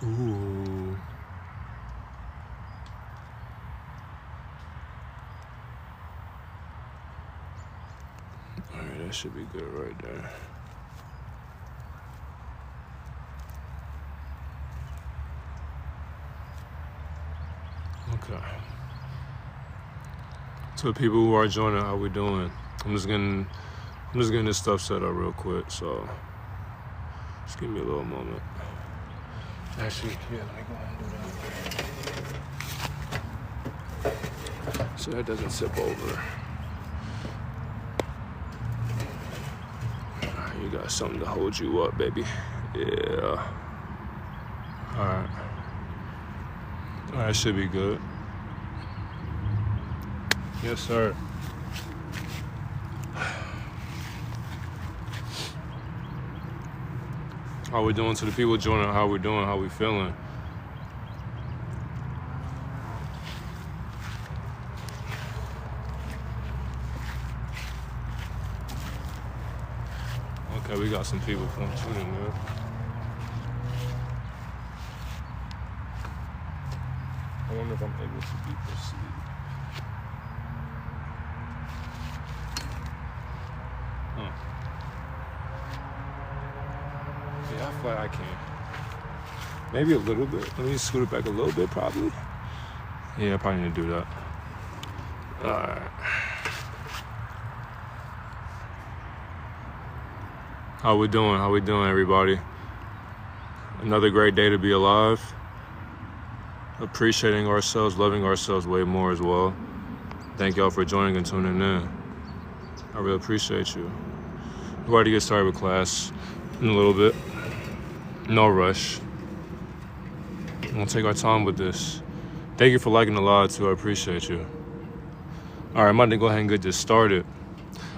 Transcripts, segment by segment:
Ooh. Alright, that should be good right there. Okay. To the people who are joining, how we doing? I'm just getting this stuff set up real quick, so just give me a little moment. Actually, yeah, let me go ahead and do that. So that doesn't tip over. You got something to hold you up, baby. Yeah. Alright. Alright, should be good. Yes, sir. How we doing? To the people joining, how we doing? How we feeling? Okay, we got some people from tuning in. I wonder if I'm able to be perceived. Huh. Yeah, I feel like I can. Maybe a little bit. Let me scoot it back a little bit, probably. Yeah, I probably need to do that. Alright. How we doing? How we doing, everybody? Another great day to be alive. Appreciating ourselves, loving ourselves way more as well. Thank y'all for joining and tuning in. I really appreciate you. We're ready to get started with class in a little bit. No rush. We'll take our time with this. Thank you for liking the live too. I appreciate you. All right, I'm about to go ahead and get this started.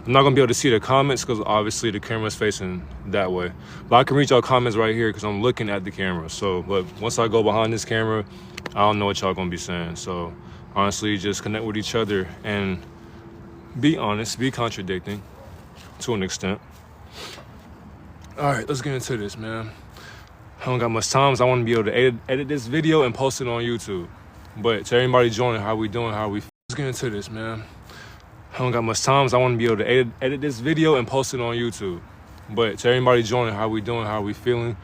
I'm not gonna be able to see the comments because obviously the camera's facing that way. But I can read y'all comments right here because I'm looking at the camera. So, but once I go behind this camera, I don't know what y'all gonna be saying. So honestly, just connect with each other and be honest, be contradicting to an extent. All right, let's get into this, man. I don't got much time, so I want to be able to edit this video and post it on YouTube. But to everybody joining, how we doing, how we feel? Let's get into this, man. I don't got much time, so I want to be able to edit this video and post it on YouTube. But to everybody joining, how we doing, how we feeling?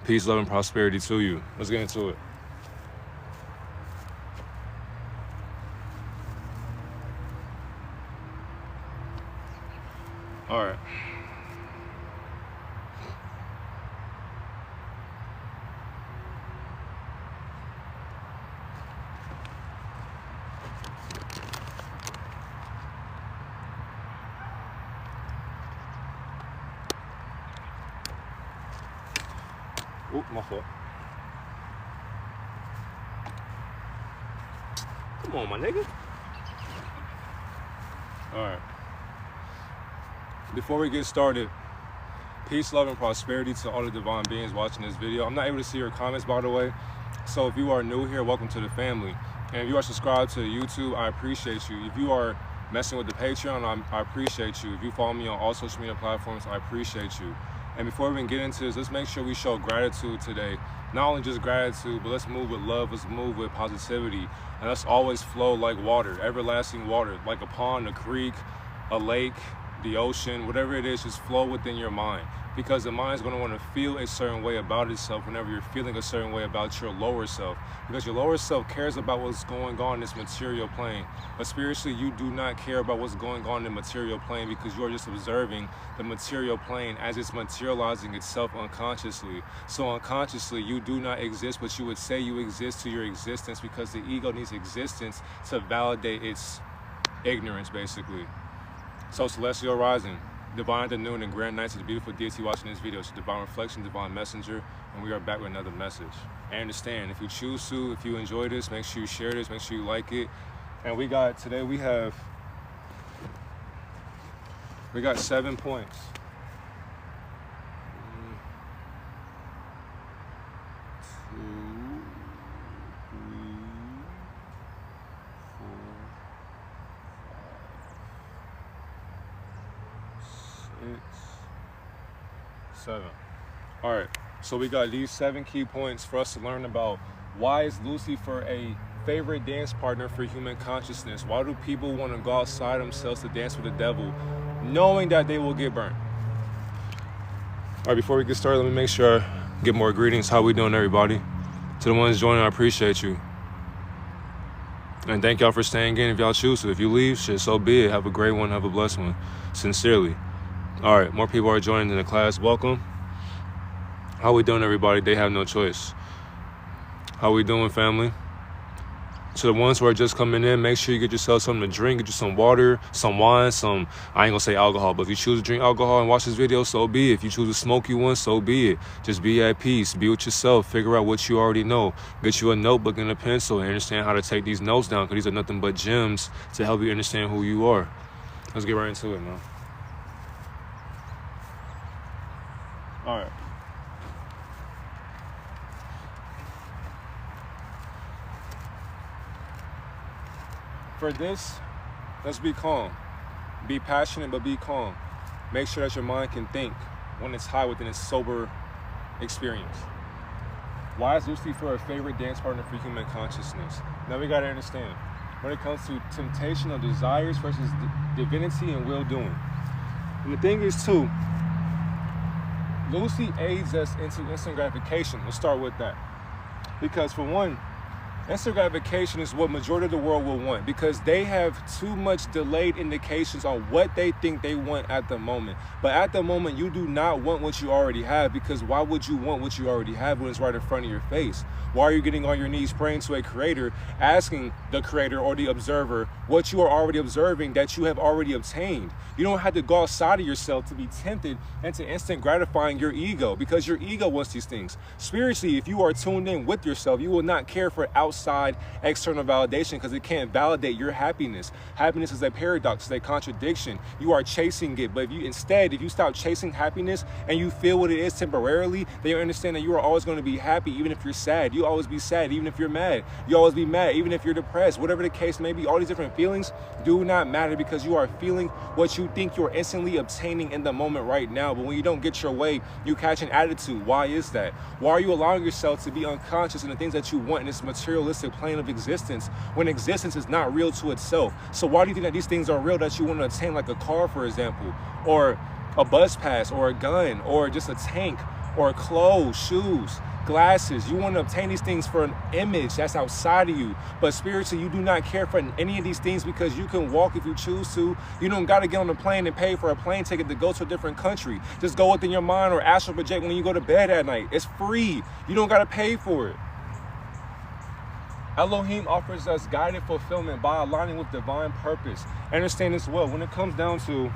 Peace, love, and prosperity to you. Let's get into it. All right. Oh, my fault. Come on, my nigga. All right. Before we get started, peace, love, and prosperity to all the divine beings watching this video. I'm not able to see your comments, by the way. So if you are new here, welcome to the family. And if you are subscribed to YouTube, I appreciate you. If you are messing with the Patreon, I appreciate you. If you follow me on all social media platforms, I appreciate you. And before we even get into this, let's make sure we show gratitude today. Not only just gratitude, but let's move with love, let's move with positivity. And let's always flow like water, everlasting water, like a pond, a creek, a lake, the ocean, whatever it is, just flow within your mind. Because the mind is going to want to feel a certain way about itself whenever you're feeling a certain way about your lower self. Because your lower self cares about what's going on in this material plane. But spiritually, you do not care about what's going on in the material plane because you are just observing the material plane as it's materializing itself unconsciously. So unconsciously, you do not exist, but you would say you exist to your existence because the ego needs existence to validate its ignorance, basically. So celestial rising, divine afternoon and grand night to the beautiful deity watching this video. It's divine reflection, divine messenger, and we are back with another message. And understand, if you choose to, if you enjoy this, make sure you share this, make sure you like it. And we got 7 points. 1, 2, 3, 4, 5, 6, 7. All right. So we got these 7 key points for us to learn about. Why is Lucifer a favorite dance partner for human consciousness? Why do people want to go outside themselves to dance with the devil, knowing that they will get burnt? All right, before we get started, let me make sure I get more greetings. How we doing, everybody? To the ones joining, I appreciate you. And thank y'all for staying in if y'all choose to. If you leave, shit, so be it. Have a great one. Have a blessed one. Sincerely. All right, more people are joining in the class. Welcome. How we doing, everybody? They have no choice. How we doing, family? To the ones who are just coming in, make sure you get yourself something to drink, get you some water, some wine, I ain't gonna say alcohol, but if you choose to drink alcohol and watch this video, so be it. If you choose to smoke you one, so be it. Just be at peace, be with yourself, figure out what you already know. Get you a notebook and a pencil and understand how to take these notes down, because these are nothing but gems to help you understand who you are. Let's get right into it, man. All right. For this, let's be calm. Be passionate, but be calm. Make sure that your mind can think when it's high within its sober experience. Why is Lucifer a favorite dance partner for human consciousness? Now we gotta understand, when it comes to temptation of desires versus divinity and will-doing. And the thing is too, Lucy aids us into instant gratification. Let's start with that. Because for one, instant gratification is what majority of the world will want, because they have too much delayed indications on what they think they want at the moment. But at the moment, you do not want what you already have, because why would you want what you already have when it's right in front of your face? Why are you getting on your knees praying to a creator, asking the creator or the observer what you are already observing that you have already obtained? You don't have to go outside of yourself to be tempted into instant gratifying your ego, because your ego wants these things. Spiritually, if you are tuned in with yourself, you will not care for outside external validation, because it can't validate your happiness. Happiness is a paradox, it's a contradiction. You are chasing it, but if you stop chasing happiness and you feel what it is temporarily, then you understand that you are always going to be happy even if you're sad. You always be sad even if you're mad. You always be mad even if you're depressed. Whatever the case may be, all these different feelings do not matter, because you are feeling what you think you're instantly obtaining in the moment right now. But when you don't get your way, you catch an attitude. Why is that? Why are you allowing yourself to be unconscious in the things that you want in this materialistic plane of existence, when existence is not real to itself? So why do you think that these things are real that you want to attain, like a car, for example, or a bus pass, or a gun, or just a tank, or clothes, shoes, glasses? You want to obtain these things for an image that's outside of you. But spiritually, you do not care for any of these things, because you can walk if you choose to. You don't got to get on a plane and pay for a plane ticket to go to a different country. Just go within your mind or astral project when you go to bed at night. It's free. You don't got to pay for it. Elohim offers us guided fulfillment by aligning with divine purpose. Understand this well. When it comes down to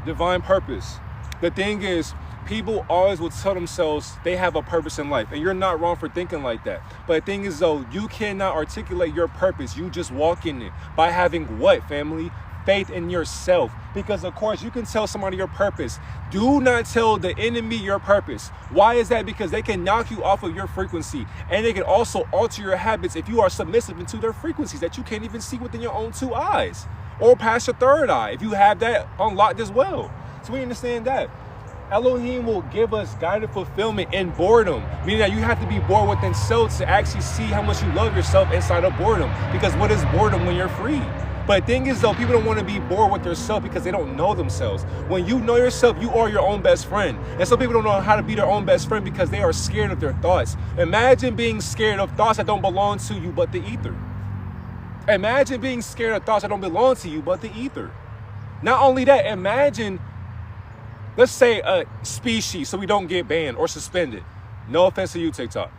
divine purpose, the thing is, people always will tell themselves they have a purpose in life, and you're not wrong for thinking like that. But the thing is, though, you cannot articulate your purpose. You just walk in it by having what, family? Faith in yourself. Because of course you can tell somebody your purpose. Do not tell the enemy your purpose. Why is that? Because they can knock you off of your frequency, and they can also alter your habits if you are submissive into their frequencies that you can't even see within your own 2 eyes, or past your 3rd eye if you have that unlocked as well. So we understand that Elohim will give us guided fulfillment in boredom, meaning that you have to be bored within self to actually see how much you love yourself inside of boredom. Because what is boredom when you're free? But the thing is, though, people don't want to be bored with themselves because they don't know themselves. When you know yourself, you are your own best friend. And some people don't know how to be their own best friend because they are scared of their thoughts. Imagine being scared of thoughts that don't belong to you but the ether. Imagine being scared of thoughts that don't belong to you but the ether. Not only that, imagine, let's say a species, so we don't get banned or suspended. No offense to you, TikTok.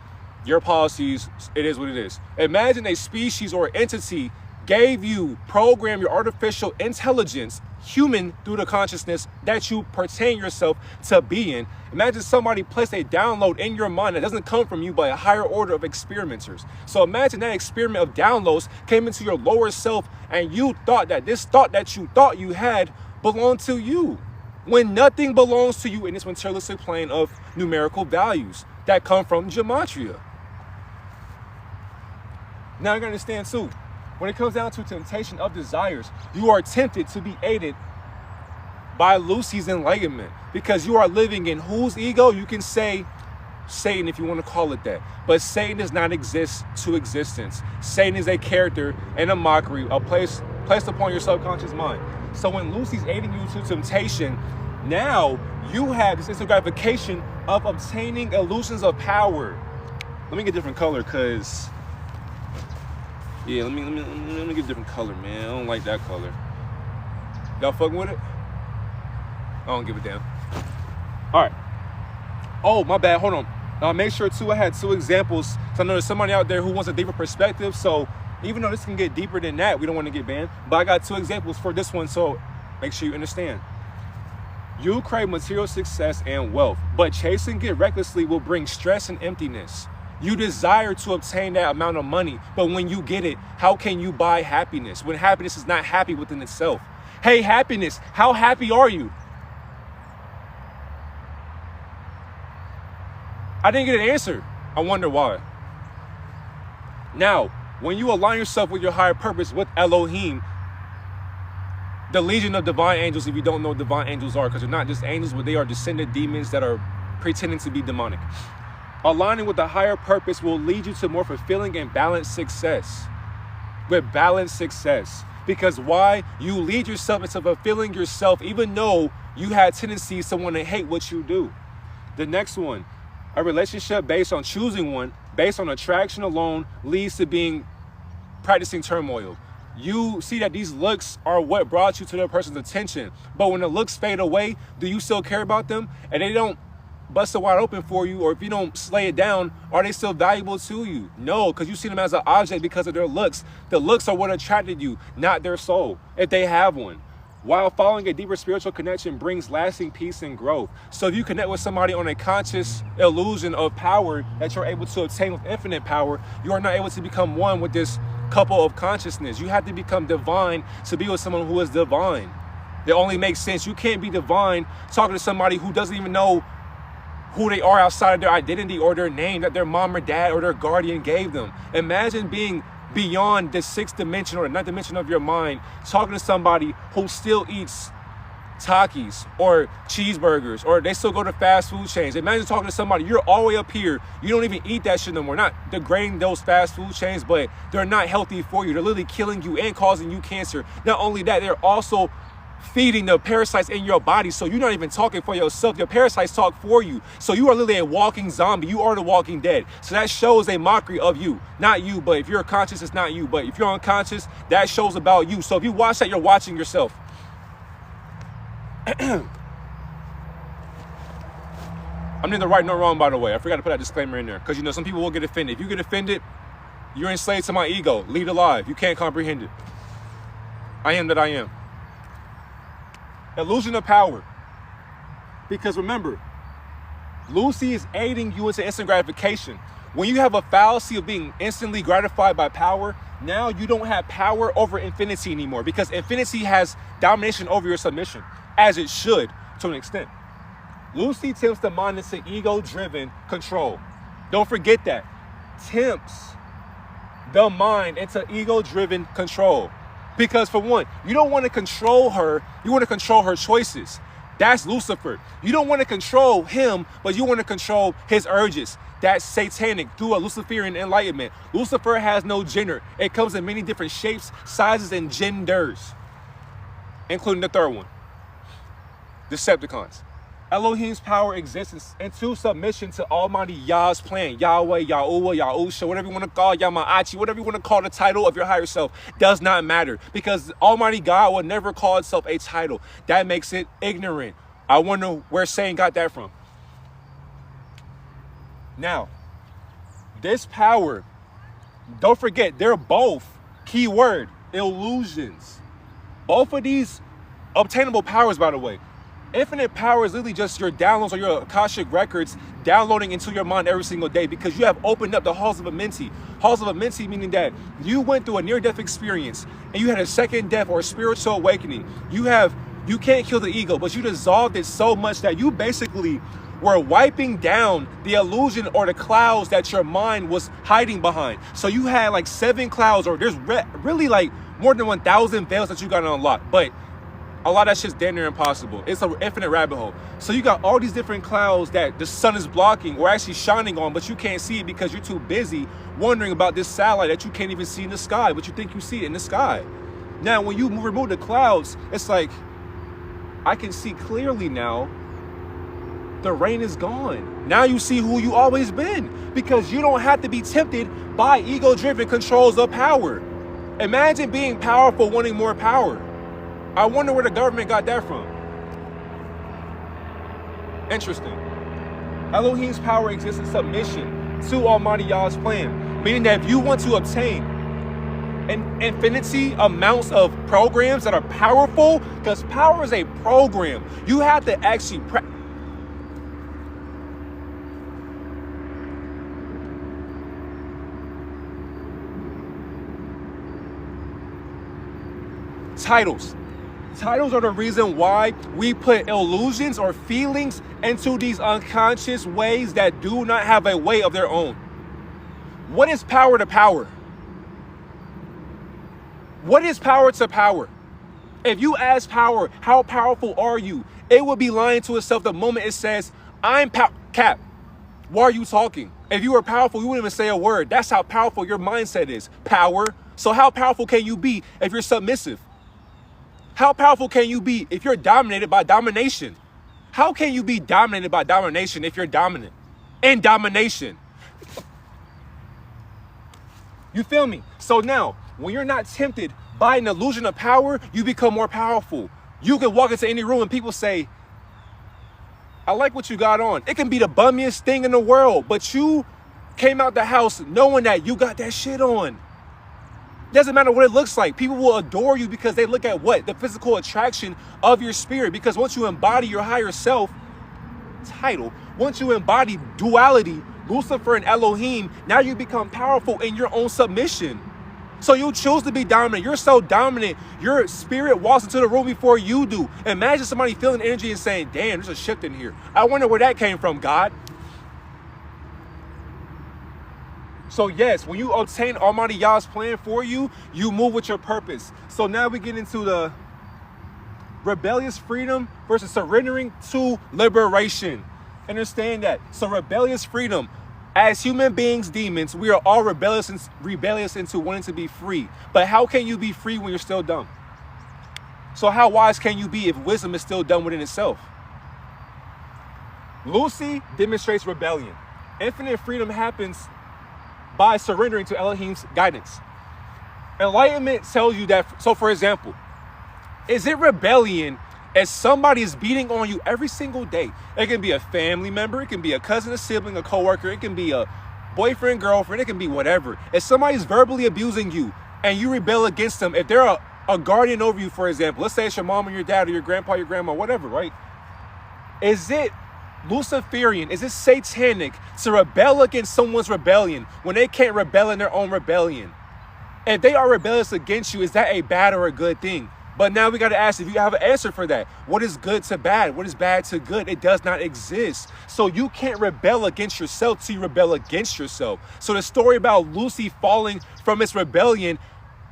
Your policies, it is what it is. Imagine a species or entity gave you, program your artificial intelligence, human, through the consciousness that you pertain yourself to be in. Imagine somebody placed a download in your mind that doesn't come from you, but a higher order of experimenters. So imagine that experiment of downloads came into your lower self, and you thought that this thought that you thought you had belonged to you, when nothing belongs to you in this materialistic plane of numerical values that come from gematria. Now you gotta understand too, when it comes down to temptation of desires, you are tempted to be aided by Lucy's enlightenment. Because you are living in whose ego? You can say Satan if you want to call it that. But Satan does not exist to existence. Satan is a character and a mockery, a placed upon your subconscious mind. So when Lucy's aiding you to temptation, now you have this instant gratification of obtaining illusions of power. Let me get a different color, cause yeah, let me get a different color, man. I don't like that color. Y'all fucking with it? I don't give a damn. All right. Oh, my bad. Hold on. Make sure too, I had 2 examples. So I know there's somebody out there who wants a deeper perspective. So even though this can get deeper than that, we don't want to get banned. But I got 2 examples for this one. So make sure you understand. You crave material success and wealth, but chasing it recklessly will bring stress and emptiness. You desire to obtain that amount of money, but when you get it, how can you buy happiness when happiness is not happy within itself? Hey, happiness, how happy are you? I didn't get an answer. I wonder why. Now, when you align yourself with your higher purpose, with Elohim, the legion of divine angels, if you don't know what divine angels are, because they're not just angels, but they are descended demons that are pretending to be demonic. Aligning with the higher purpose will lead you to more fulfilling and balanced success. With balanced success. Because why? You lead yourself into fulfilling yourself, even though you had tendencies to want to hate what you do. The next one, a relationship based on choosing one, based on attraction alone, leads to practicing turmoil. You see that these looks are what brought you to the person's attention. But when the looks fade away, do you still care about them? And they don't bust it wide open for you, or if you don't slay it down, are they still valuable to you? No, because you see them as an object because of their looks. The looks are what attracted you, not their soul, if they have one. While following a deeper spiritual connection brings lasting peace and growth. So if you connect with somebody on a conscious illusion of power that you're able to obtain with infinite power, you are not able to become one with this couple of consciousness. You have to become divine to be with someone who is divine. It only makes sense. You can't be divine talking to somebody who doesn't even know who they are outside of their identity or their name that their mom or dad or their guardian gave them. Imagine being beyond the 6th dimension or the 9th dimension of your mind, talking to somebody who still eats Takis or cheeseburgers, or they still go to fast food chains. Imagine talking to somebody, you're all the way up here, you don't even eat that shit no more. Not degrading those fast food chains, but they're not healthy for you. They're literally killing you and causing you cancer. Not only that, they're also feeding the parasites in your body. So you're not even talking for yourself. Your parasites talk for you. So you are literally a walking zombie. You are the walking dead. So that shows a mockery of you. Not you, but if you're conscious, it's not you. But if you're unconscious, that shows about you. So if you watch that, you're watching yourself. I'm neither right nor wrong, by the way. I forgot to put that disclaimer in there. Because, you know, some people will get offended. If you get offended, you're enslaved to my ego. Lead alive. You can't comprehend it. I am that I am. Illusion of power. Because remember, Lucy is aiding you into instant gratification. When you have a fallacy of being instantly gratified by power, now you don't have power over infinity anymore, because infinity has domination over your submission, as it should to an extent. Lucy tempts the mind into ego-driven control. Don't forget that. Tempts the mind into ego-driven control. Because for one, you don't want to control her, you want to control her choices. That's Lucifer. You don't want to control him, but you want to control his urges. That's satanic through a Luciferian enlightenment. Lucifer has no gender. It comes in many different shapes, sizes, and genders, including the third one, Decepticons. Elohim's power exists in true submission to Almighty Yah's plan. Yahweh, Yahuwah, Yahusha, whatever you want to call, Yamaachi, whatever you want to call the title of your higher self, does not matter. Because Almighty God will never call itself a title. That makes it ignorant. I wonder where Satan got that from. Now, this power, don't forget, they're both, keyword, illusions. Both of these obtainable powers, by the way. Infinite power is literally just your downloads or your Akashic records downloading into your mind every single day, because you have opened up the halls of Amenti. Halls of Amenti meaning that you went through a near-death experience and you had a second death or a spiritual awakening. You can't kill the ego, but you dissolved it so much that you basically were wiping down the illusion or the clouds that your mind was hiding behind. So you had like 7 clouds, or there's really like more than 1,000 veils that you got to unlock. But A lot of that shit's damn near impossible. It's an infinite rabbit hole. So you got all these different clouds that the sun is blocking or actually shining on, but you can't see it because you're too busy wondering about this satellite that you can't even see in the sky, but you think you see it in the sky. Now, when you remove the clouds, it's like, I can see clearly now. The rain is gone. Now you see who you always been, because you don't have to be tempted by ego-driven controls of power. Imagine being powerful, wanting more power. I wonder where the government got that from. Interesting. Elohim's power exists in submission to Almighty Yah's plan, meaning that if you want to obtain an infinity amounts of programs that are powerful, because power is a program, you have to actually Titles. Titles are the reason why we put illusions or feelings into these unconscious ways that do not have a way of their own. What is power to power? What is power to power? If you ask power, how powerful are you? It will be lying to itself the moment it says, I'm Cap. Why are you talking? If you were powerful, you wouldn't even say a word. That's how powerful your mindset is. Power. So how powerful can you be if you're submissive? How powerful can you be if you're dominated by domination? How can you be dominated by domination if you're dominant? And domination. You feel me? So now, when you're not tempted by an illusion of power, you become more powerful. You can walk into any room and people say, I like what you got on. It can be the bummiest thing in the world, but you came out the house knowing that you got that shit on. Doesn't matter what it looks like. People will adore you because they look at what? The physical attraction of your spirit. Because once you embody your higher self, once you embody duality, Lucifer and Elohim, now you become powerful in your own submission. So you choose to be dominant. You're so dominant, your spirit walks into the room before you do. Imagine somebody feeling energy and saying, damn, there's a shift in here. I wonder where that came from, God. So yes, when you obtain Almighty Yah's plan for you, you move with your purpose. So now we get into the rebellious freedom versus surrendering to liberation. Understand that. So rebellious freedom, as human beings, demons, we are all rebellious into wanting to be free. But how can you be free when you're still dumb? So how wise can you be if wisdom is still dumb within itself? Lucy demonstrates rebellion. Infinite freedom happens by surrendering to Elohim's guidance. Enlightenment tells you that, so for example, is it rebellion if somebody is beating on you every single day? It can be a family member, it can be a cousin, a sibling, a coworker, it can be a boyfriend, girlfriend, it can be whatever. If somebody's verbally abusing you and you rebel against them, if they're a guardian over you, for example, let's say it's your mom or your dad or your grandpa, your grandma, whatever, right? Is it Luciferian, is it satanic to rebel against someone's rebellion when they can't rebel in their own rebellion? If they are rebellious against you, is that a bad or a good thing? But now we got to ask if you have an answer for that. What is good to bad? What is bad to good? It does not exist. So you can't rebel against yourself till you rebel against yourself. So the story about Lucy falling from its rebellion,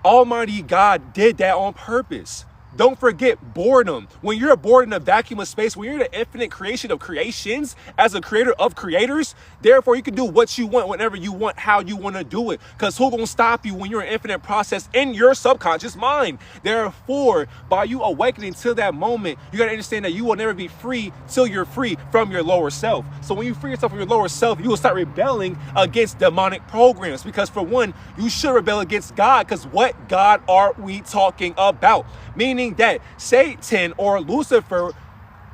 Almighty God did that on purpose. Don't forget boredom. When you're bored in a vacuum of space, when you're the infinite creation of creations, as a creator of creators, therefore you can do what you want, whenever you want, how you want to do it. Because who's going to stop you when you're an infinite process in your subconscious mind? Therefore, by you awakening to that moment, you got to understand that you will never be free till you're free from your lower self. So when you free yourself from your lower self, you will start rebelling against demonic programs. Because for one, you should rebel against God, because what God are we talking about? Meaning that Satan or Lucifer,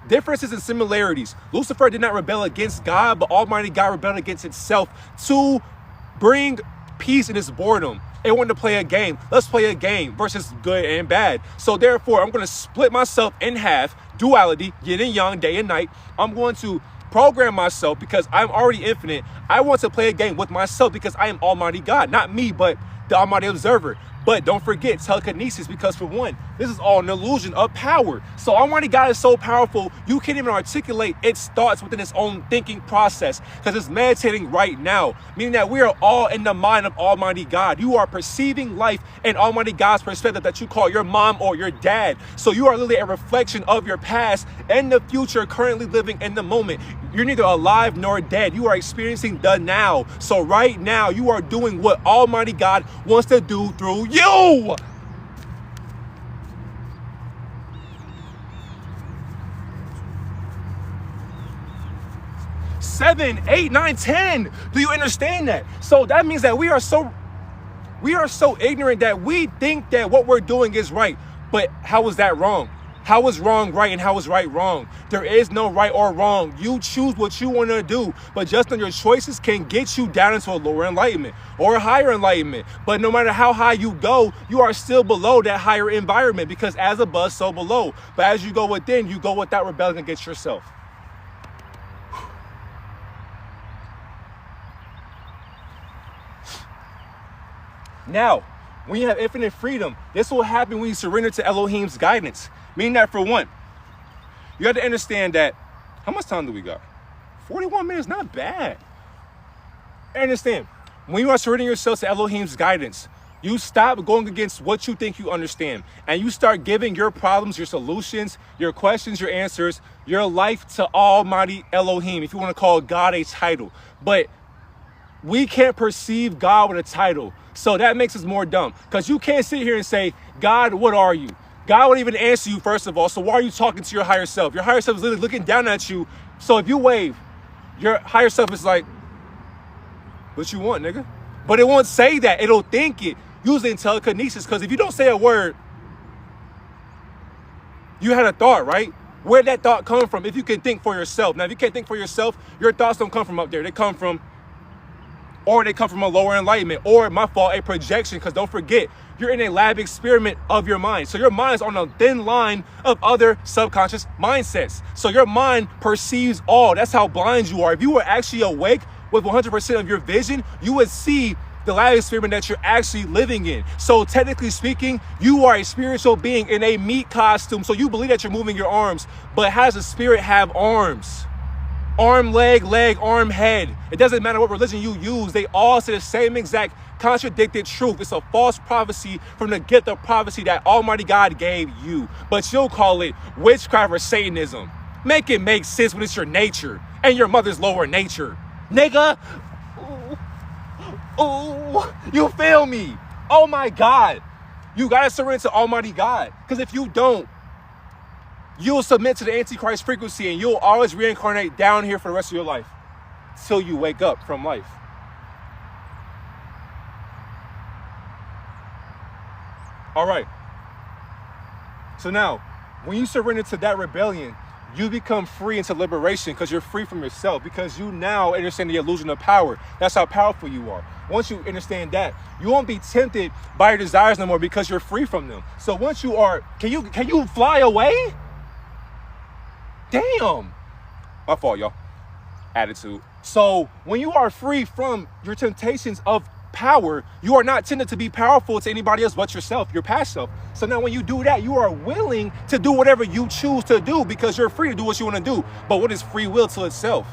differences and similarities. Lucifer did not rebel against God, but Almighty God rebelled against itself to bring peace in its boredom. It wanted to play a game. Let's play a game versus good and bad. So therefore, I'm going to split myself in half, duality, yin and yang, day and night. I'm going to program myself because I'm already infinite. I want to play a game with myself because I am Almighty God, not me, but the Almighty Observer. But don't forget telekinesis, because for one, This is all an illusion of power. So Almighty God is so powerful, you can't even articulate its thoughts within its own thinking process because it's meditating right now, meaning that we are all in the mind of Almighty God. You are perceiving life in Almighty God's perspective that you call your mom or your dad. So you are literally a reflection of your past and the future, currently living in the moment. You're neither alive nor dead. You are experiencing the now. So right now, you are doing what Almighty God wants to do through you. Seven, 8, 9, 10. Do you understand that? So that means that we are so ignorant that we think that what we're doing is right. But how is that wrong? How is wrong right and how is right wrong? There is no right or wrong. You choose what you want to do, but just on your choices can get you down into a lower enlightenment or a higher enlightenment. But no matter how high you go, you are still below that higher environment because as above, so below. But as you go within, you go without rebelling against yourself. Now, when you have infinite freedom, this will happen when you surrender to Elohim's guidance. Meaning that for one, you have to understand that, how much time do we got? 41 minutes, not bad. Understand, when you are surrendering yourself to Elohim's guidance, you stop going against what you think you understand. And you start giving your problems, your solutions, your questions, your answers, your life to Almighty Elohim, if you want to call God a title. But we can't perceive God with a title. So that makes us more dumb. Because you can't sit here and say, God, what are you? God won't even answer you, first of all. So why are you talking to your higher self? Your higher self is literally looking down at you. So if you wave, your higher self is like, what you want, nigga? But it won't say that. It'll think it. Usually in telekinesis. Because if you don't say a word, you had a thought, right? Where'd that thought come from? If you can think for yourself. Now, if you can't think for yourself, your thoughts don't come from up there. They come from a lower enlightenment, or my fault, a projection, because don't forget, you're in a lab experiment of your mind. So your mind's on a thin line of other subconscious mindsets. So your mind perceives all. That's how blind you are. If you were actually awake with 100% of your vision, you would see the lab experiment that you're actually living in. So technically speaking, you are a spiritual being in a meat costume. So you believe that you're moving your arms, but how does a spirit have arms? Arm, leg, arm, head. It doesn't matter what religion you use. They all say the same exact contradicted truth. It's a false prophecy from the gift of prophecy that Almighty God gave you. But you'll call it witchcraft or Satanism. Make it make sense when it's your nature and your mother's lower nature. Nigga. Oh, you feel me? Oh my God. You gotta surrender to Almighty God. Because if you don't, you'll submit to the Antichrist frequency and you'll always reincarnate down here for the rest of your life till you wake up from life. All right. So now, when you surrender to that rebellion, you become free into liberation because you're free from yourself, because you now understand the illusion of power. That's how powerful you are. Once you understand that, you won't be tempted by your desires no more because you're free from them. So once you are, can you fly away? Damn. My fault, y'all. Attitude. So when you are free from your temptations of power, you are not tempted to be powerful to anybody else but yourself, your past self. So now when you do that, you are willing to do whatever you choose to do because you're free to do what you want to do. But what is free will to itself?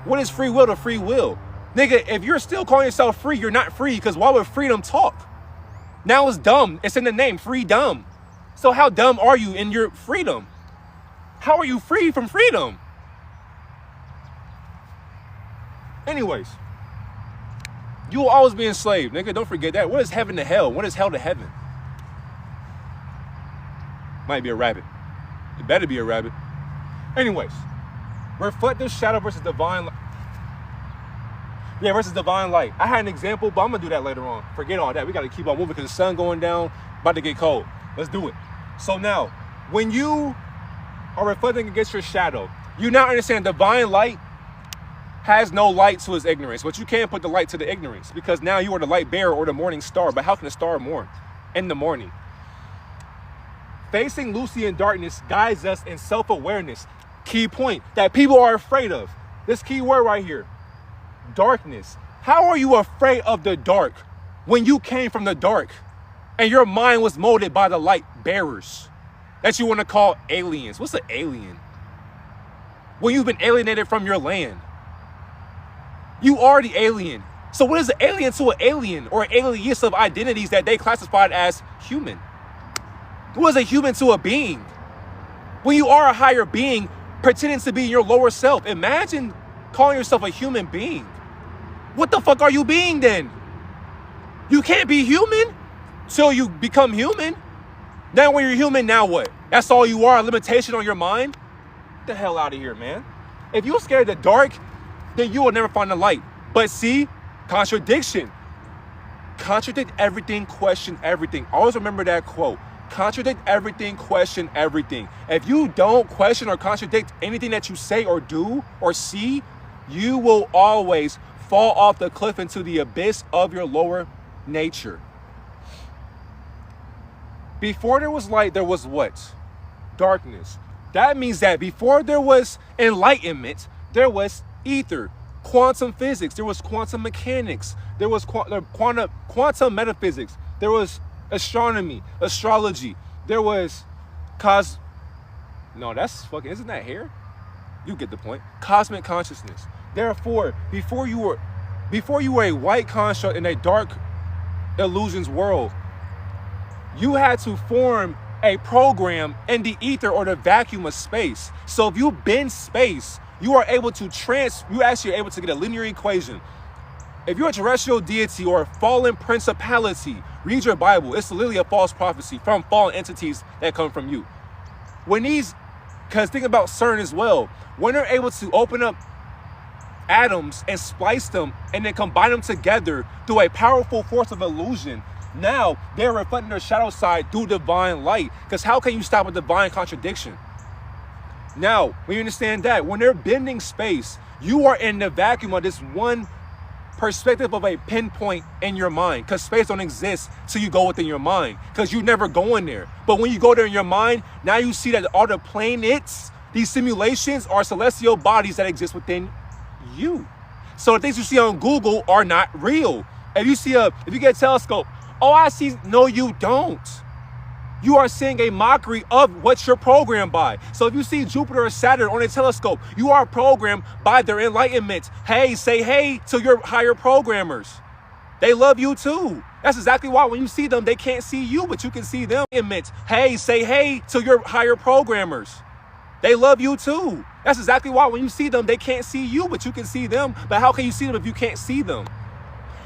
What is free will to free will? Nigga, if you're still calling yourself free, you're not free, because why would freedom talk? Now it's dumb. It's in the name, free dumb. So how dumb are you in your freedom? How are you free from freedom? Anyways, you will always be enslaved, nigga. Don't forget that. What is heaven to hell? What is hell to heaven? Might be a rabbit. It better be a rabbit. Anyways, reflective shadow versus divine light. Yeah, versus divine light. I had an example, but I'm going to do that later on. Forget all that. We got to keep on moving because the sun going down, about to get cold. Let's do it. So now, when you are reflecting against your shadow, you now understand divine light has no light to its ignorance, but you can't put the light to the ignorance because now you are the light bearer or the morning star. But how can a star mourn in the morning? Facing Lucian darkness guides us in self-awareness. Key point that people are afraid of. This key word right here, darkness. How are you afraid of the dark when you came from the dark? And your mind was molded by the light bearers that you want to call aliens. What's an alien? When you've been alienated from your land. You are the alien. So what is an alien to an alien or an alias of identities that they classified as human? What is a human to a being? When you are a higher being pretending to be your lower self, imagine calling yourself a human being. What the fuck are you being then? You can't be human till you become human. Then when you're human, now what? That's all you are, a limitation on your mind? Get the hell out of here, man. If you're scared of the dark, then you will never find the light. But see, contradiction. Contradict everything, question everything. Always remember that quote. Contradict everything, question everything. If you don't question or contradict anything that you say or do or see, you will always fall off the cliff into the abyss of your lower nature. Before there was light, there was what? Darkness. That means that before there was enlightenment, there was ether, quantum physics, there was quantum mechanics, there was quantum metaphysics, there was astronomy, astrology, there was no, that's fucking, isn't that hair? You get the point. Cosmic consciousness. Therefore, before you were a white construct in a dark illusions world, you had to form a program in the ether or the vacuum of space. So if you bend space, you are able to you actually are able to get a linear equation. If you're a terrestrial deity or a fallen principality, read your Bible. It's literally a false prophecy from fallen entities that come from you. Because think about CERN as well. When they're able to open up atoms and splice them and then combine them together through a powerful force of illusion, now they're reflecting their shadow side through divine light. Because how can you stop a divine contradiction? Now, when you understand that, when they're bending space, you are in the vacuum of this one perspective of a pinpoint in your mind. Because space don't exist till you go within your mind. Because you never go in there. But when you go there in your mind, now you see that all the planets, these simulations, are celestial bodies that exist within you. So the things you see on Google are not real. If you get a telescope, oh, I see. No, you don't. You are seeing a mockery of what you're programmed by. So if you see Jupiter or Saturn on a telescope, you are programmed by their enlightenment. Hey, say hey to your higher programmers. They love you too. That's exactly why when you see them, they can't see you, but you can see them. Hey, say hey to your higher programmers. They love you too. That's exactly why when you see them, they can't see you, but you can see them. But how can you see them if you can't see them?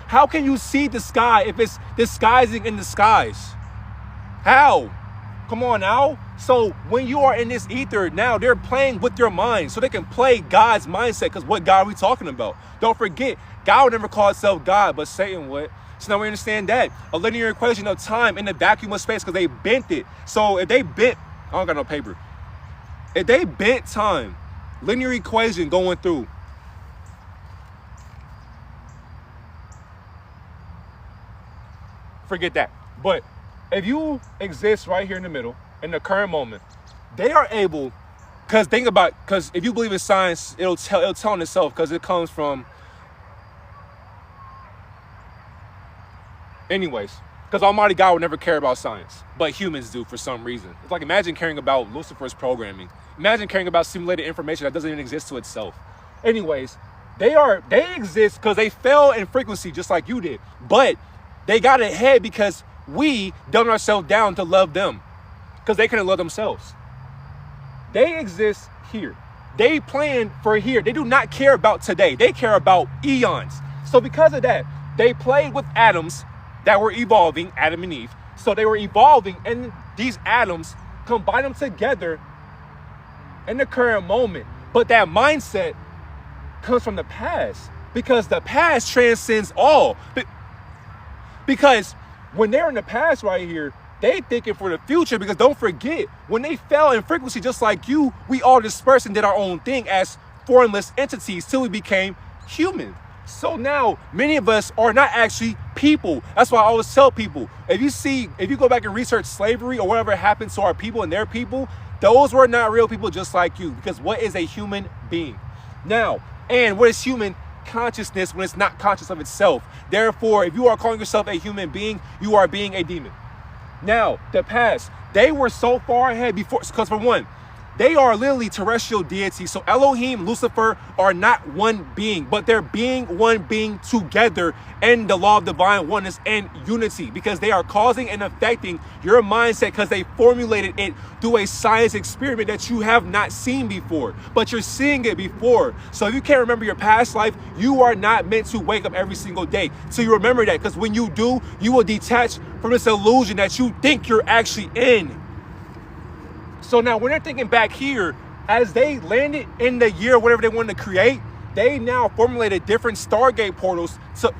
How can you see the sky if it's disguising in the skies? How? Come on now. So when you are in this ether, now they're playing with your mind so they can play God's mindset. Because what God are we talking about? Don't forget, God would never call itself God, but Satan would. So now we understand that. A linear equation of time in the vacuum of space because they bent it. So if they bent, I don't got no paper. If they bent time, linear equation going through. Forget that. But if you exist right here in the middle, in the current moment, they are able, because if you believe in science, it'll tell on itself because it comes from, anyways, because Almighty God would never care about science, but humans do for some reason. It's like, imagine caring about Lucifer's programming. Imagine caring about simulated information that doesn't even exist to itself. Anyways, they exist because they fell in frequency just like you did, but they got ahead because we dumbed ourselves down to love them because they couldn't love themselves. They exist here. They plan for here. They do not care about today. They care about eons. So because of that, they played with atoms that were evolving, Adam and Eve. So they were evolving, and these atoms combine them together in the current moment. But that mindset comes from the past because the past transcends all. Because when they're in the past right here, they thinking for the future because don't forget, when they fell in frequency just like you, we all dispersed and did our own thing as formless entities till we became human. So now many of us are not actually people. That's why I always tell people, if you go back and research slavery or whatever happened to our people and their people, those were not real people just like you. Because what is a human being? Now, and what is human consciousness when it's not conscious of itself? Therefore, if you are calling yourself a human being, you are being a demon. Now, the past, they were so far ahead before, because for one, they are literally terrestrial deities. So Elohim, Lucifer are not one being, but they're being one being together in the law of divine oneness and unity, because they are causing and affecting your mindset because they formulated it through a science experiment that you have not seen before, but you're seeing it before. So if you can't remember your past life, you are not meant to wake up every single day. So you remember that, because when you do, you will detach from this illusion that you think you're actually in. So now when they're thinking back here, as they landed in the year, whatever they wanted to create, they now formulated different Stargate portals. So,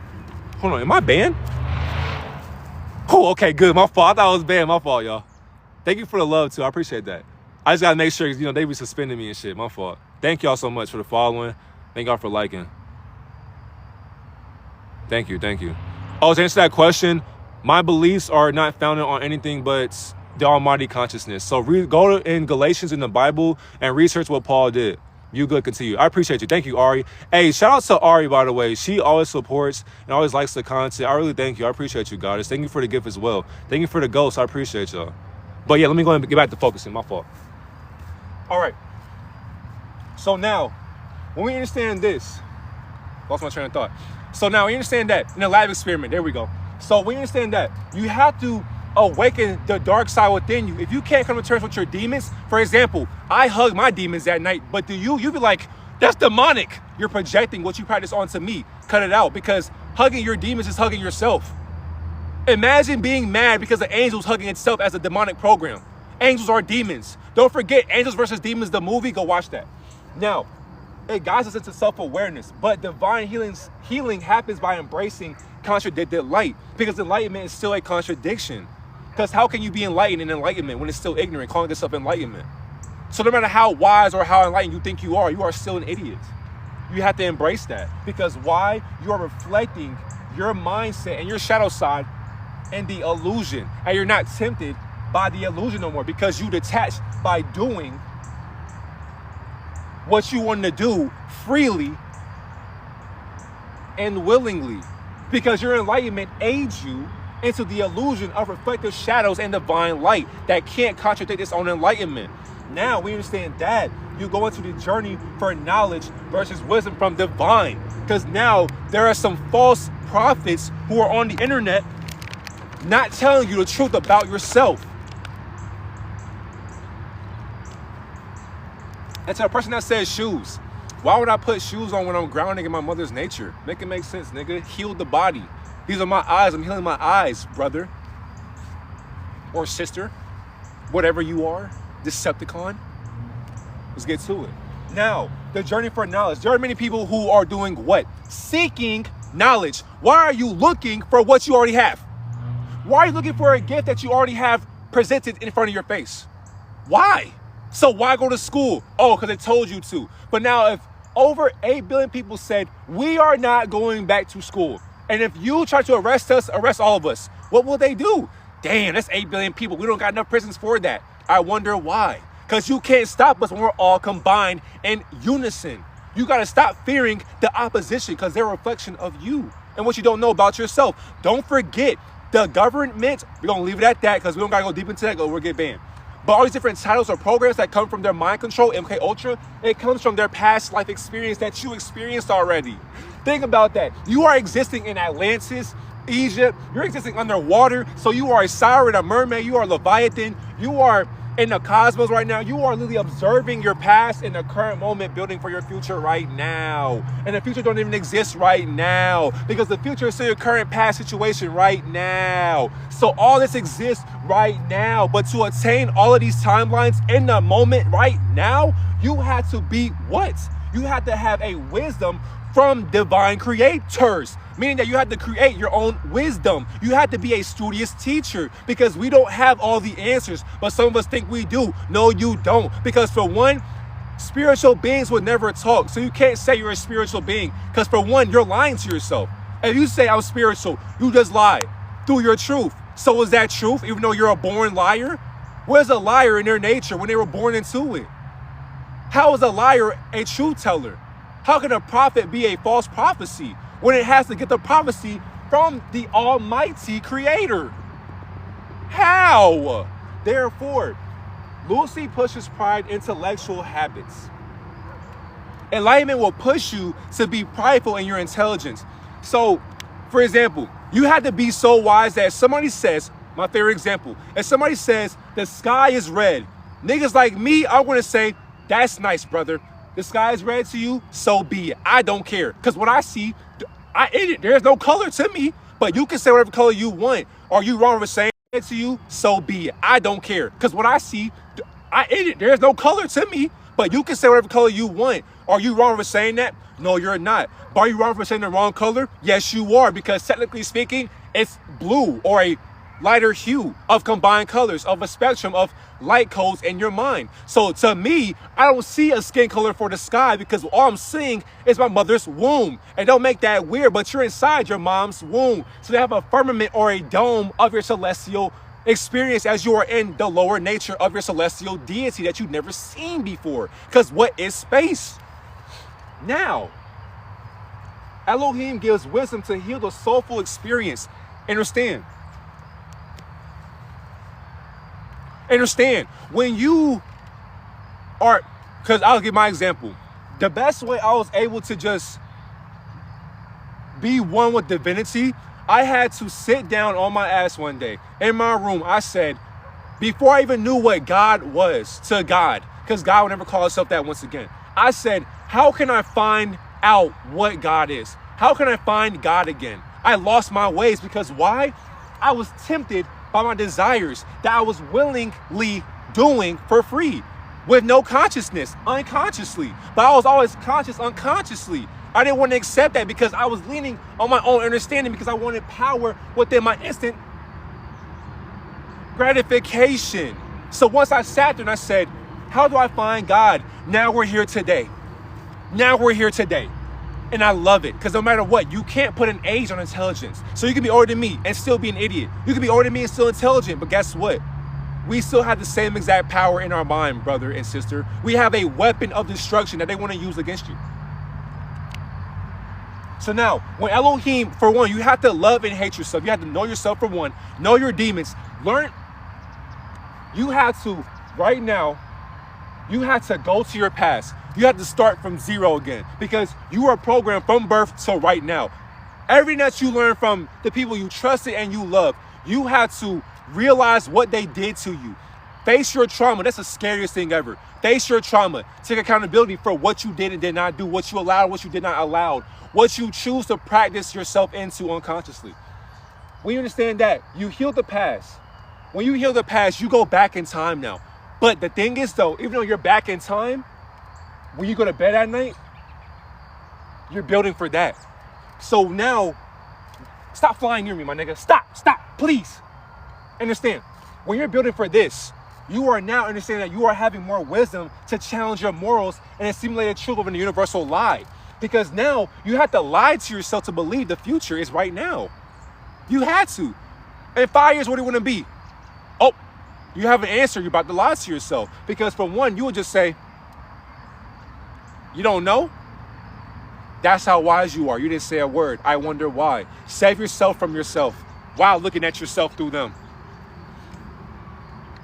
hold on, am I banned? Oh, okay, good. My fault. I thought I was banned. My fault, y'all. Thank you for the love, too. I appreciate that. I just got to make sure, you know, they be suspending me and shit. My fault. Thank y'all so much for the following. Thank y'all for liking. Thank you. Thank you. Oh, to answer that question, my beliefs are not founded on anything but the almighty consciousness. So go in Galatians in the Bible and research what Paul did. You good, continue. I appreciate you. Thank you, Ari. Hey, shout out to Ari, by the way. She always supports and always likes the content. I really thank you. I appreciate you, Goddess. Thank you for the gift as well. Thank you for the ghost. I appreciate y'all. But yeah, let me go and get back to focusing. My fault. All right. So now, when we understand this, lost my train of thought. So now we understand that in a lab experiment, there we go. So we understand that you have to awaken the dark side within you. If you can't come to terms with your demons, for example, I hug my demons at night, but you be like, that's demonic. You're projecting what you practice onto me. Cut it out, because hugging your demons is hugging yourself. Imagine being mad because the angel's hugging itself as a demonic program. Angels are demons. Don't forget Angels versus Demons, the movie. Go watch that. Now, it guides us into self-awareness, but divine healing happens by embracing contradicted light, because enlightenment is still a contradiction. Because how can you be enlightened in enlightenment when it's still ignorant, calling yourself enlightenment? So no matter how wise or how enlightened you think you are still an idiot. You have to embrace that. Because why? You are reflecting your mindset and your shadow side and the illusion. And you're not tempted by the illusion no more, because you detached by doing what you want to do freely and willingly. Because your enlightenment aids you into the illusion of reflective shadows and divine light that can't contradict its own enlightenment. Now we understand that you go into the journey for knowledge versus wisdom from divine, because now there are some false prophets who are on the internet not telling you the truth about yourself. And to the person that says shoes, why would I put shoes on when I'm grounding in my mother's nature? Make it make sense, nigga. Heal the body. These are my eyes. I'm healing my eyes, brother. Or sister. Whatever you are. Decepticon. Let's get to it. Now, the journey for knowledge. There are many people who are doing what? Seeking knowledge. Why are you looking for what you already have? Why are you looking for a gift that you already have presented in front of your face? Why? So why go to school? Oh, because it told you to. But now if over 8 billion people said, we are not going back to school, and if you try to arrest us, arrest all of us, what will they do? Damn, that's 8 billion people. We don't got enough prisons for that. I wonder why. Because you can't stop us when we're all combined in unison. You got to stop fearing the opposition, because they're a reflection of you and what you don't know about yourself. Don't forget, the government, we're going to leave it at that because we don't got to go deep into that, or we'll get banned. But all these different titles or programs that come from their mind control, MK Ultra, it comes from their past life experience that you experienced already. Think about that. You are existing in Atlantis, Egypt. You're existing underwater. So you are a siren, a mermaid. You are Leviathan. You are in the cosmos right now. You are literally observing your past in the current moment, building for your future right now. And the future don't even exist right now, because the future is still your current past situation right now. So all this exists right now. But to attain all of these timelines in the moment right now, you have to be what? You have to have a wisdom from divine creators, meaning that you have to create your own wisdom. You have to be a studious teacher, because we don't have all the answers, but some of us think we do. No, you don't. Because for one, spiritual beings would never talk. So you can't say you're a spiritual being, because for one, you're lying to yourself. If you say I'm spiritual, you just lie through your truth. So is that truth, even though you're a born liar? Where's a liar in their nature when they were born into it? How is a liar a truth teller? How can a prophet be a false prophecy when it has to get the prophecy from the Almighty Creator? How? Therefore, Lucy pushes pride intellectual habits. Enlightenment will push you to be prideful in your intelligence. So, for example, you had to be so wise that if somebody says, my favorite example, if somebody says the sky is red, niggas like me, I'm going to say, that's nice, brother. The sky is red to you, so be it. I don't care. Because what I see, there's no color to me, but you can say whatever color you want. Are you wrong for saying it to you? So be it. I don't care. Because what I see, there's no color to me, but you can say whatever color you want. Are you wrong for saying that? No, you're not. But are you wrong for saying the wrong color? Yes, you are, because technically speaking, it's blue or a lighter hue of combined colors of a spectrum of light codes in your mind. So to me, I don't see a skin color for the sky because all I'm seeing is my mother's womb. And don't make that weird, but you're inside your mom's womb. So they have a firmament or a dome of your celestial experience as you are in the lower nature of your celestial deity that you've never seen before. Because what is space? Now, Elohim gives wisdom to heal the soulful experience. Understand, when you are, because I'll give my example. The best way I was able to just be one with divinity, I had to sit down on my ass one day in my room. I said, before I even knew what God was to God, because God would never call himself that once again, I said, how can I find out what God is? How can I find God again? I lost my ways because why? I was tempted by my desires that I was willingly doing for free with no consciousness, unconsciously. But I was always conscious unconsciously. I didn't want to accept that because I was leaning on my own understanding because I wanted power within my instant gratification. So once I sat there and I said, how do I find God? Now we're here today. And I love it because no matter what, you can't put an age on intelligence. So you can be older than me and still be an idiot. You can be older than me and still intelligent. But guess what? We still have the same exact power in our mind, brother and sister. We have a weapon of destruction that they want to use against you. So now, when Elohim, for one, you have to love and hate yourself. You have to know yourself for one. Know your demons. Learn. You have to, right now, you have to go to your past. You have to start from zero again because you are programmed from birth to right now. Everything that you learn from the people you trusted and you love, you have to realize what they did to you. Face your trauma. That's the scariest thing ever. Face your trauma. Take accountability for what you did and did not do, what you allowed, what you did not allow, what you choose to practice yourself into unconsciously. When you understand that, you heal the past. When you heal the past, you go back in time now. But the thing is though, even though you're back in time, when you go to bed at night, you're building for that. So now, stop flying near me, my nigga. Stop, please. Understand, when you're building for this, you are now understanding that you are having more wisdom to challenge your morals and assimilate a truth of a universal lie. Because now you have to lie to yourself to believe the future is right now. You had to. In 5 years, what do you want to be? Oh, you have an answer. You're about to lie to yourself. Because for one, you would just say, you don't know? That's how wise you are. You didn't say a word. I wonder why. Save yourself from yourself while looking at yourself through them.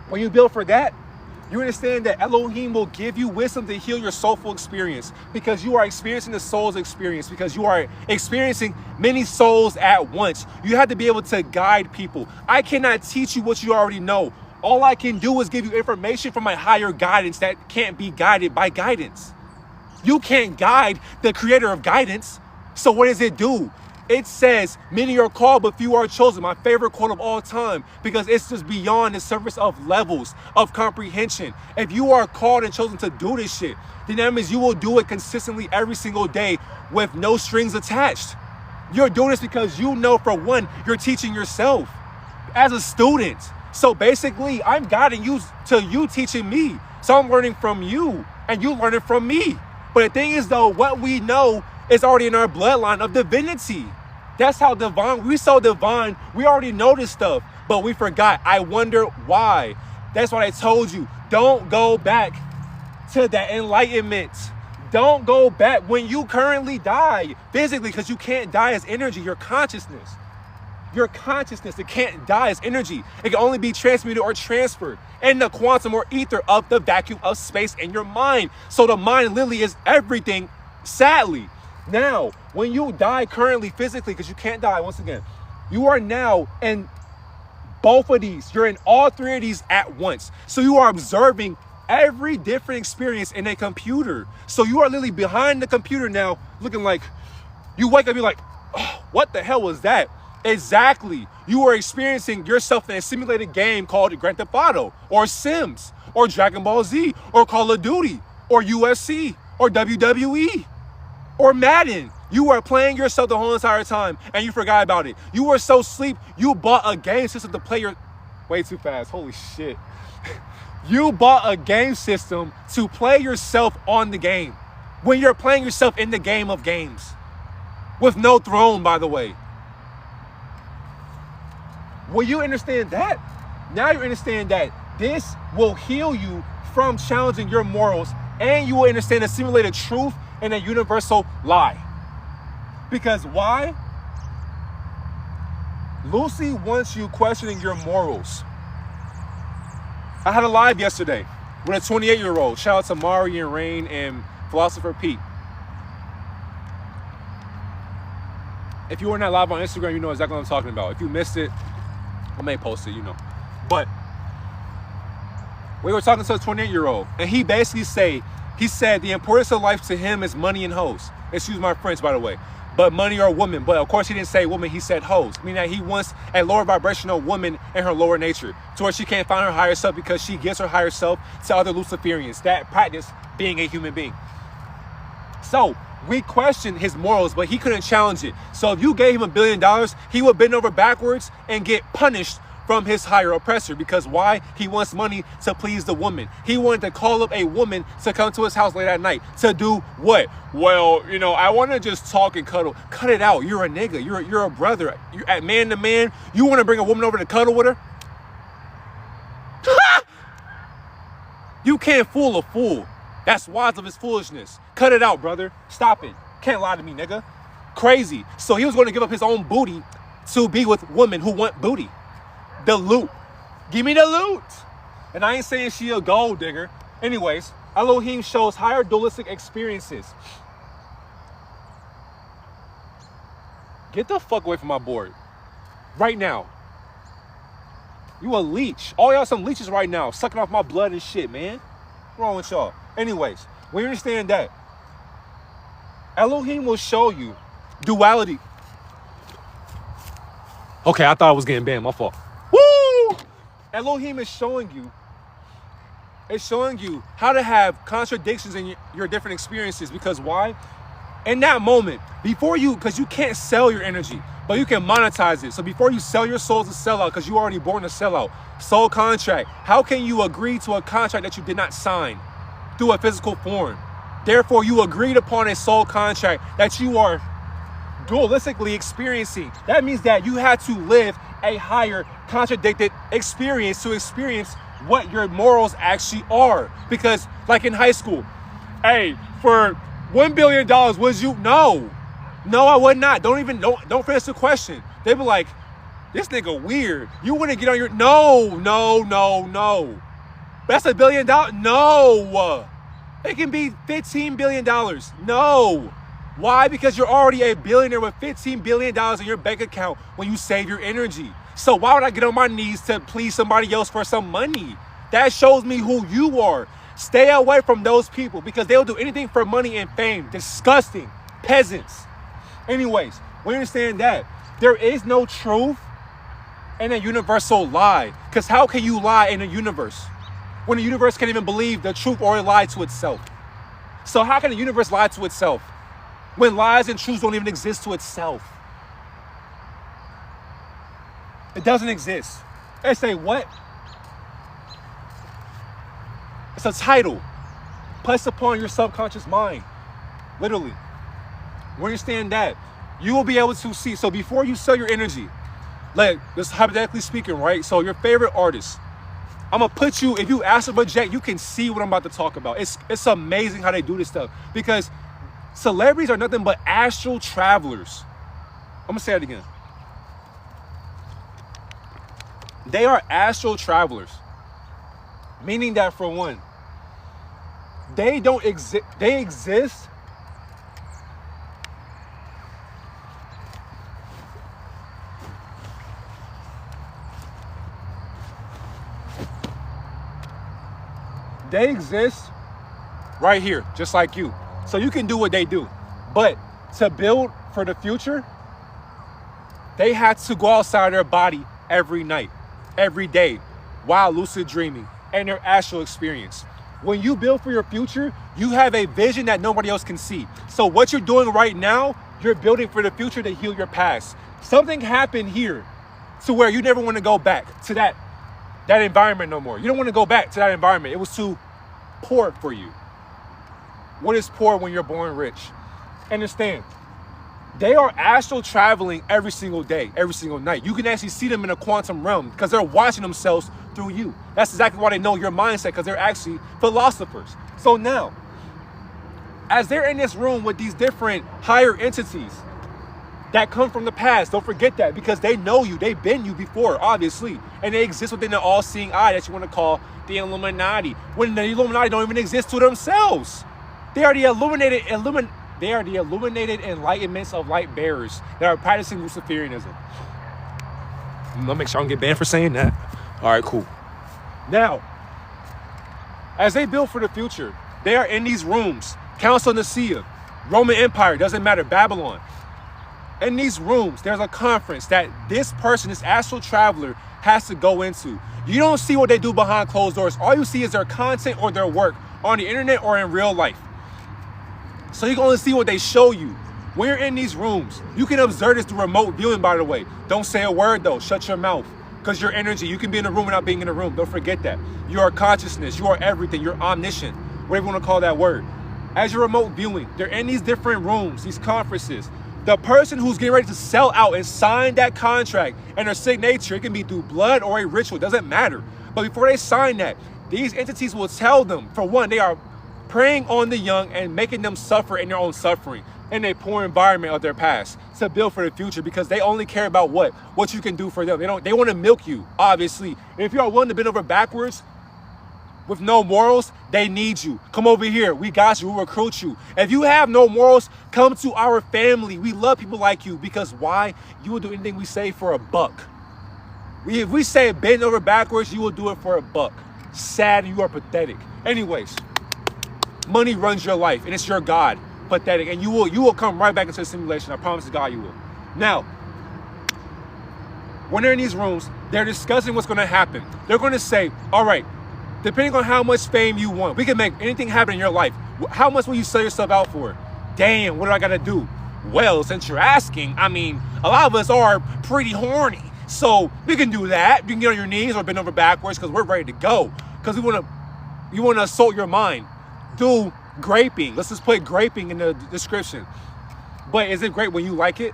When you build for that, you understand that Elohim will give you wisdom to heal your soulful experience because you are experiencing the soul's experience, because you are experiencing many souls at once. You have to be able to guide people. I cannot teach you what you already know. All I can do is give you information from my higher guidance that can't be guided by guidance. You can't guide the creator of guidance. So what does it do? It says, many are called, but few are chosen. My favorite quote of all time, because it's just beyond the surface of levels of comprehension. If you are called and chosen to do this shit, then that means you will do it consistently every single day with no strings attached. You're doing this because you know, for one, you're teaching yourself as a student. So basically, I'm guiding you to you teaching me. So I'm learning from you and you learning from me. But the thing is though, what we know is already in our bloodline of divinity. That's how divine, we so divine, we already know this stuff, but we forgot. I wonder why. That's what I told you. Don't go back to that enlightenment. Don't go back when you currently die physically, because you can't die as energy, your consciousness. your consciousness. It can't die. It's energy. It can only be transmuted or transferred in the quantum or ether of the vacuum of space in your mind. So the mind literally is everything, sadly. Now, when you die currently physically, because you can't die, once again, you are now in both of these. You're in all three of these at once. So you are observing every different experience in a computer. So you are literally behind the computer now, looking like, you wake up, you're like, oh, what the hell was that? Exactly. You are experiencing yourself in a simulated game called Grand Theft Auto, or Sims, or Dragon Ball Z, or Call of Duty, or UFC, or WWE, or Madden. You are playing yourself the whole entire time, and you forgot about it. You were so asleep, you bought a game system to play your... Way too fast. Holy shit. You bought a game system to play yourself on the game, when you're playing yourself in the game of games. With no throne, by the way. When you understand that, now you understand that this will heal you from challenging your morals, and you will understand a simulated truth and a universal lie. Because why? Lucy wants you questioning your morals. I had a live yesterday with a 28-year-old. Shout out to Mari and Rain and Philosopher Pete. If you were not live on Instagram, you know exactly what I'm talking about. If you missed it, I may post it, you know. But we were talking to a 28-year-old, and he basically said the importance of life to him is money and hoes. Excuse my French, by the way. But money or woman. But of course he didn't say woman, he said hoes. Meaning that he wants a lower vibrational woman in her lower nature, to where she can't find her higher self because she gives her higher self to other Luciferians that practice being a human being. So we questioned his morals, but he couldn't challenge it. So if you gave him $1 billion, he would bend over backwards and get punished from his higher oppressor. Because why? He wants money to please the woman. He wanted to call up a woman to come to his house late at night to do what? Well, you know, I want to just talk and cuddle. Cut it out. You're a nigga. You're a brother. You're at man to man. You want to bring a woman over to cuddle with her? You can't fool a fool. That's wise of his foolishness. Cut it out, brother. Stop it. Can't lie to me, nigga. Crazy. So he was going to give up his own booty to be with women who want booty. The loot. Give me the loot. And I ain't saying she a gold digger. Anyways, Elohim shows higher dualistic experiences. Get the fuck away from my board. Right now. You a leech. All y'all some leeches right now. Sucking off my blood and shit, man. What's wrong with y'all? Anyways, we understand that Elohim will show you duality. Okay, I thought I was getting banned. My fault. Woo! Elohim is showing you. It's showing you how to have contradictions in your different experiences. Because why? In that moment, before you, because you can't sell your energy, but you can monetize it. So before you sell your soul to sell out, because you already born to sell out, soul contract, how can you agree to a contract that you did not sign through a physical form? Therefore, you agreed upon a soul contract that you are dualistically experiencing. That means that you had to live a higher contradicted experience to experience what your morals actually are. Because like in high school, hey, for $1 billion, would you? No, I would not. Don't finish the question. They be like, this nigga weird. You wouldn't get on your, no. That's $1 billion. No, it can be $15 billion. No. Why? Because you're already a billionaire with $15 billion in your bank account when you save your energy. So why would I get on my knees to please somebody else for some money? That shows me who you are. Stay away from those people because they'll do anything for money and fame. Disgusting. Peasants. Anyways, we understand that there is no truth in a universal lie. Because how can you lie in a universe when the universe can't even believe the truth or lie to itself? So how can the universe lie to itself when lies and truths don't even exist to itself? It doesn't exist. They say what? It's a title placed upon your subconscious mind. Literally. We understand that. You will be able to see. So before you sell your energy, like this hypothetically speaking, right? So your favorite artist, I'm going to put you, if you astral project, you can see what I'm about to talk about. It's amazing how they do this stuff because celebrities are nothing but astral travelers. I'm going to say it again. They are astral travelers. Meaning that, for one, they don't exist. They exist right here, just like you. So you can do what they do. But to build for the future, they had to go outside their body every night, every day, while lucid dreaming and their astral experience. When you build for your future, you have a vision that nobody else can see. So what you're doing right now, you're building for the future to heal your past. Something happened here to where you never want to go back to that environment no more. You don't want to go back to that environment. It was too poor for you. What is poor when you're born rich? Understand, they are astral traveling every single day, every single night. You can actually see them in a quantum realm because they're watching themselves through you. That's exactly why they know your mindset, because they're actually philosophers. So now, as they're in this room with these different higher entities that come from the past, don't forget that, because they know you. They've been you before, obviously. And they exist within the all-seeing eye that you want to call the Illuminati. When the Illuminati don't even exist to themselves. They are the illuminated enlightenments of light bearers that are practicing Luciferianism. I'll make sure I don't get banned for saying that. All right, cool. Now, as they build for the future, they are in these rooms. Council of Nicaea, Roman Empire, doesn't matter, Babylon. In these rooms, there's a conference that this person, this astral traveler, has to go into. You don't see what they do behind closed doors. All you see is their content or their work on the internet or in real life. So you can only see what they show you. When you're in these rooms, you can observe this through remote viewing, by the way. Don't say a word, though. Shut your mouth. Because your energy, you can be in a room without being in a room. Don't forget that. You are consciousness. You are everything. You're omniscient. Whatever you want to call that word. As you're remote viewing, they're in these different rooms, these conferences. The person who's getting ready to sell out and sign that contract and their signature, it can be through blood or a ritual, it doesn't matter. But before they sign that, these entities will tell them, for one, they are preying on the young and making them suffer in their own suffering, in a poor environment of their past, to build for the future, because they only care about what you can do for them. They want to milk you, obviously. And if you are willing to bend over backwards with no morals, they need you. Come over here. We got you. We'll recruit you. If you have no morals, come to our family. We love people like you, because why? You will do anything we say for a buck. If we say bend over backwards, you will do it for a buck. Sad, you are pathetic. Anyways, money runs your life, and it's your God. Pathetic. And you will come right back into the simulation. I promise to God you will. Now, when they're in these rooms, they're discussing what's going to happen. They're going to say, all right, depending on how much fame you want, we can make anything happen in your life. How much will you sell yourself out for? Damn, what do I got to do? Well, since you're asking, I mean, a lot of us are pretty horny. So we can do that. You can get on your knees or bend over backwards, because we're ready to go. Because you want to assault your mind. Do graping. Let's just put graping in the description. But is it great when you like it?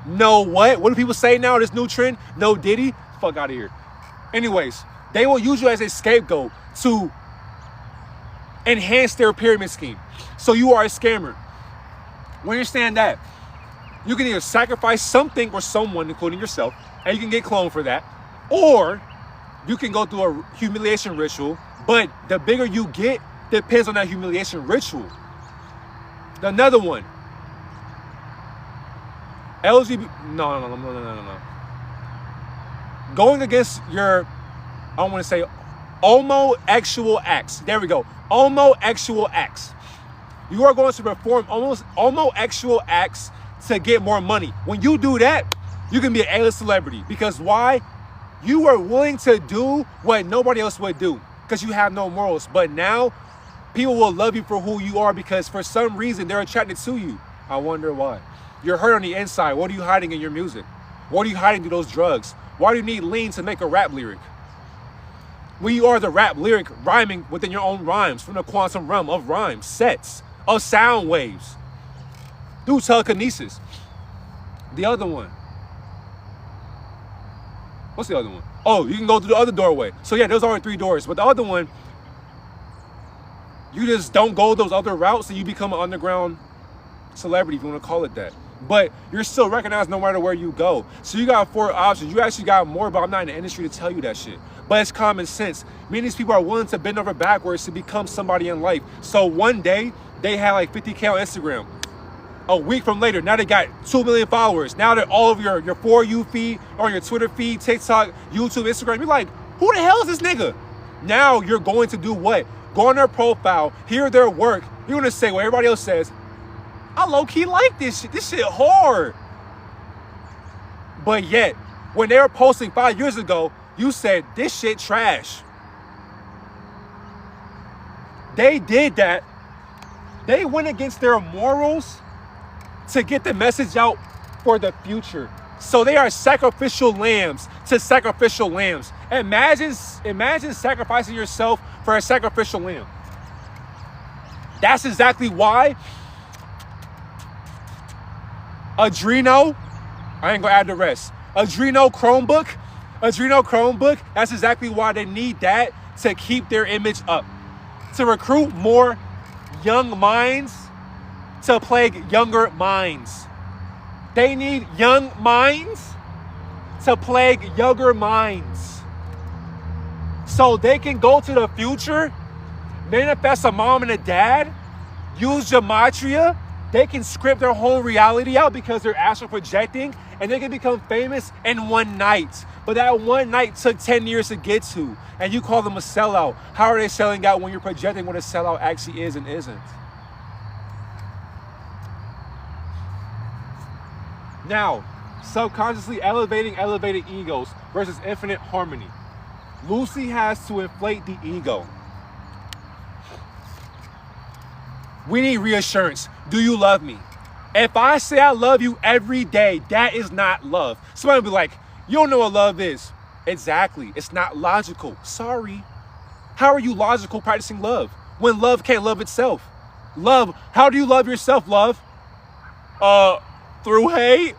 No what? What do people say now? This new trend? No Diddy? Fuck out of here. Anyways, they will use you as a scapegoat to enhance their pyramid scheme. So you are a scammer. When you understand that, you can either sacrifice something or someone, including yourself, and you can get cloned for that, or you can go through a humiliation ritual. But the bigger you get depends on that humiliation ritual. Another one. LGBT. No. Going against your, I want to say, homoexual acts. There we go. Homoexual acts. You are going to perform homoexual acts to get more money. When you do that, you can be an A-list celebrity. Because why? You are willing to do what nobody else would do, because you have no morals. But now, people will love you for who you are, because for some reason, they're attracted to you. I wonder why. You're hurt on the inside. What are you hiding in your music? What are you hiding through those drugs? Why do you need lean to make a rap lyric? When you are the rap lyric rhyming within your own rhymes, from the quantum realm of rhymes, sets, of sound waves, through telekinesis. The other one. What's the other one? Oh, you can go through the other doorway. So yeah, there's already 3 doors. But the other one, you just don't go those other routes and you become an underground celebrity, if you want to call it that. but you're still recognized no matter where you go. So you got 4 options. You actually got more, but I'm not in the industry to tell you that shit. But it's common sense. Many of these people are willing to bend over backwards to become somebody in life. So one day, they had like 50K on Instagram. A week from later, now they got 2 million followers. Now they're all over your ForYou feed, or your Twitter feed, TikTok, YouTube, Instagram. You're like, who the hell is this nigga? Now you're going to do what? Go on their profile, hear their work. You're gonna say what everybody else says. I low-key like this shit. This shit hard. But yet, when they were posting 5 years ago, you said, this shit trash. They did that. They went against their morals to get the message out for the future. So they are sacrificial lambs to sacrificial lambs. Imagine sacrificing yourself for a sacrificial lamb. That's exactly why Adreno, I ain't gonna add the rest. Adreno Chromebook, that's exactly why they need that to keep their image up. To recruit more young minds to plague younger minds. They need young minds to plague younger minds. So they can go to the future, manifest a mom and a dad, use gematria. They can script their whole reality out because they're astral projecting, and they can become famous in one night. But that one night took 10 years to get to, and you call them a sellout. How are they selling out when you're projecting what a sellout actually is and isn't? Now, subconsciously elevating elevated egos versus infinite harmony. Lucy has to inflate the ego. We need reassurance. Do you love me? If I say I love you every day, that is not love. Somebody will be like, you don't know what love is. Exactly. It's not logical. Sorry. How are you logical practicing love when love can't love itself? Love, how do you love yourself, love? Through hate?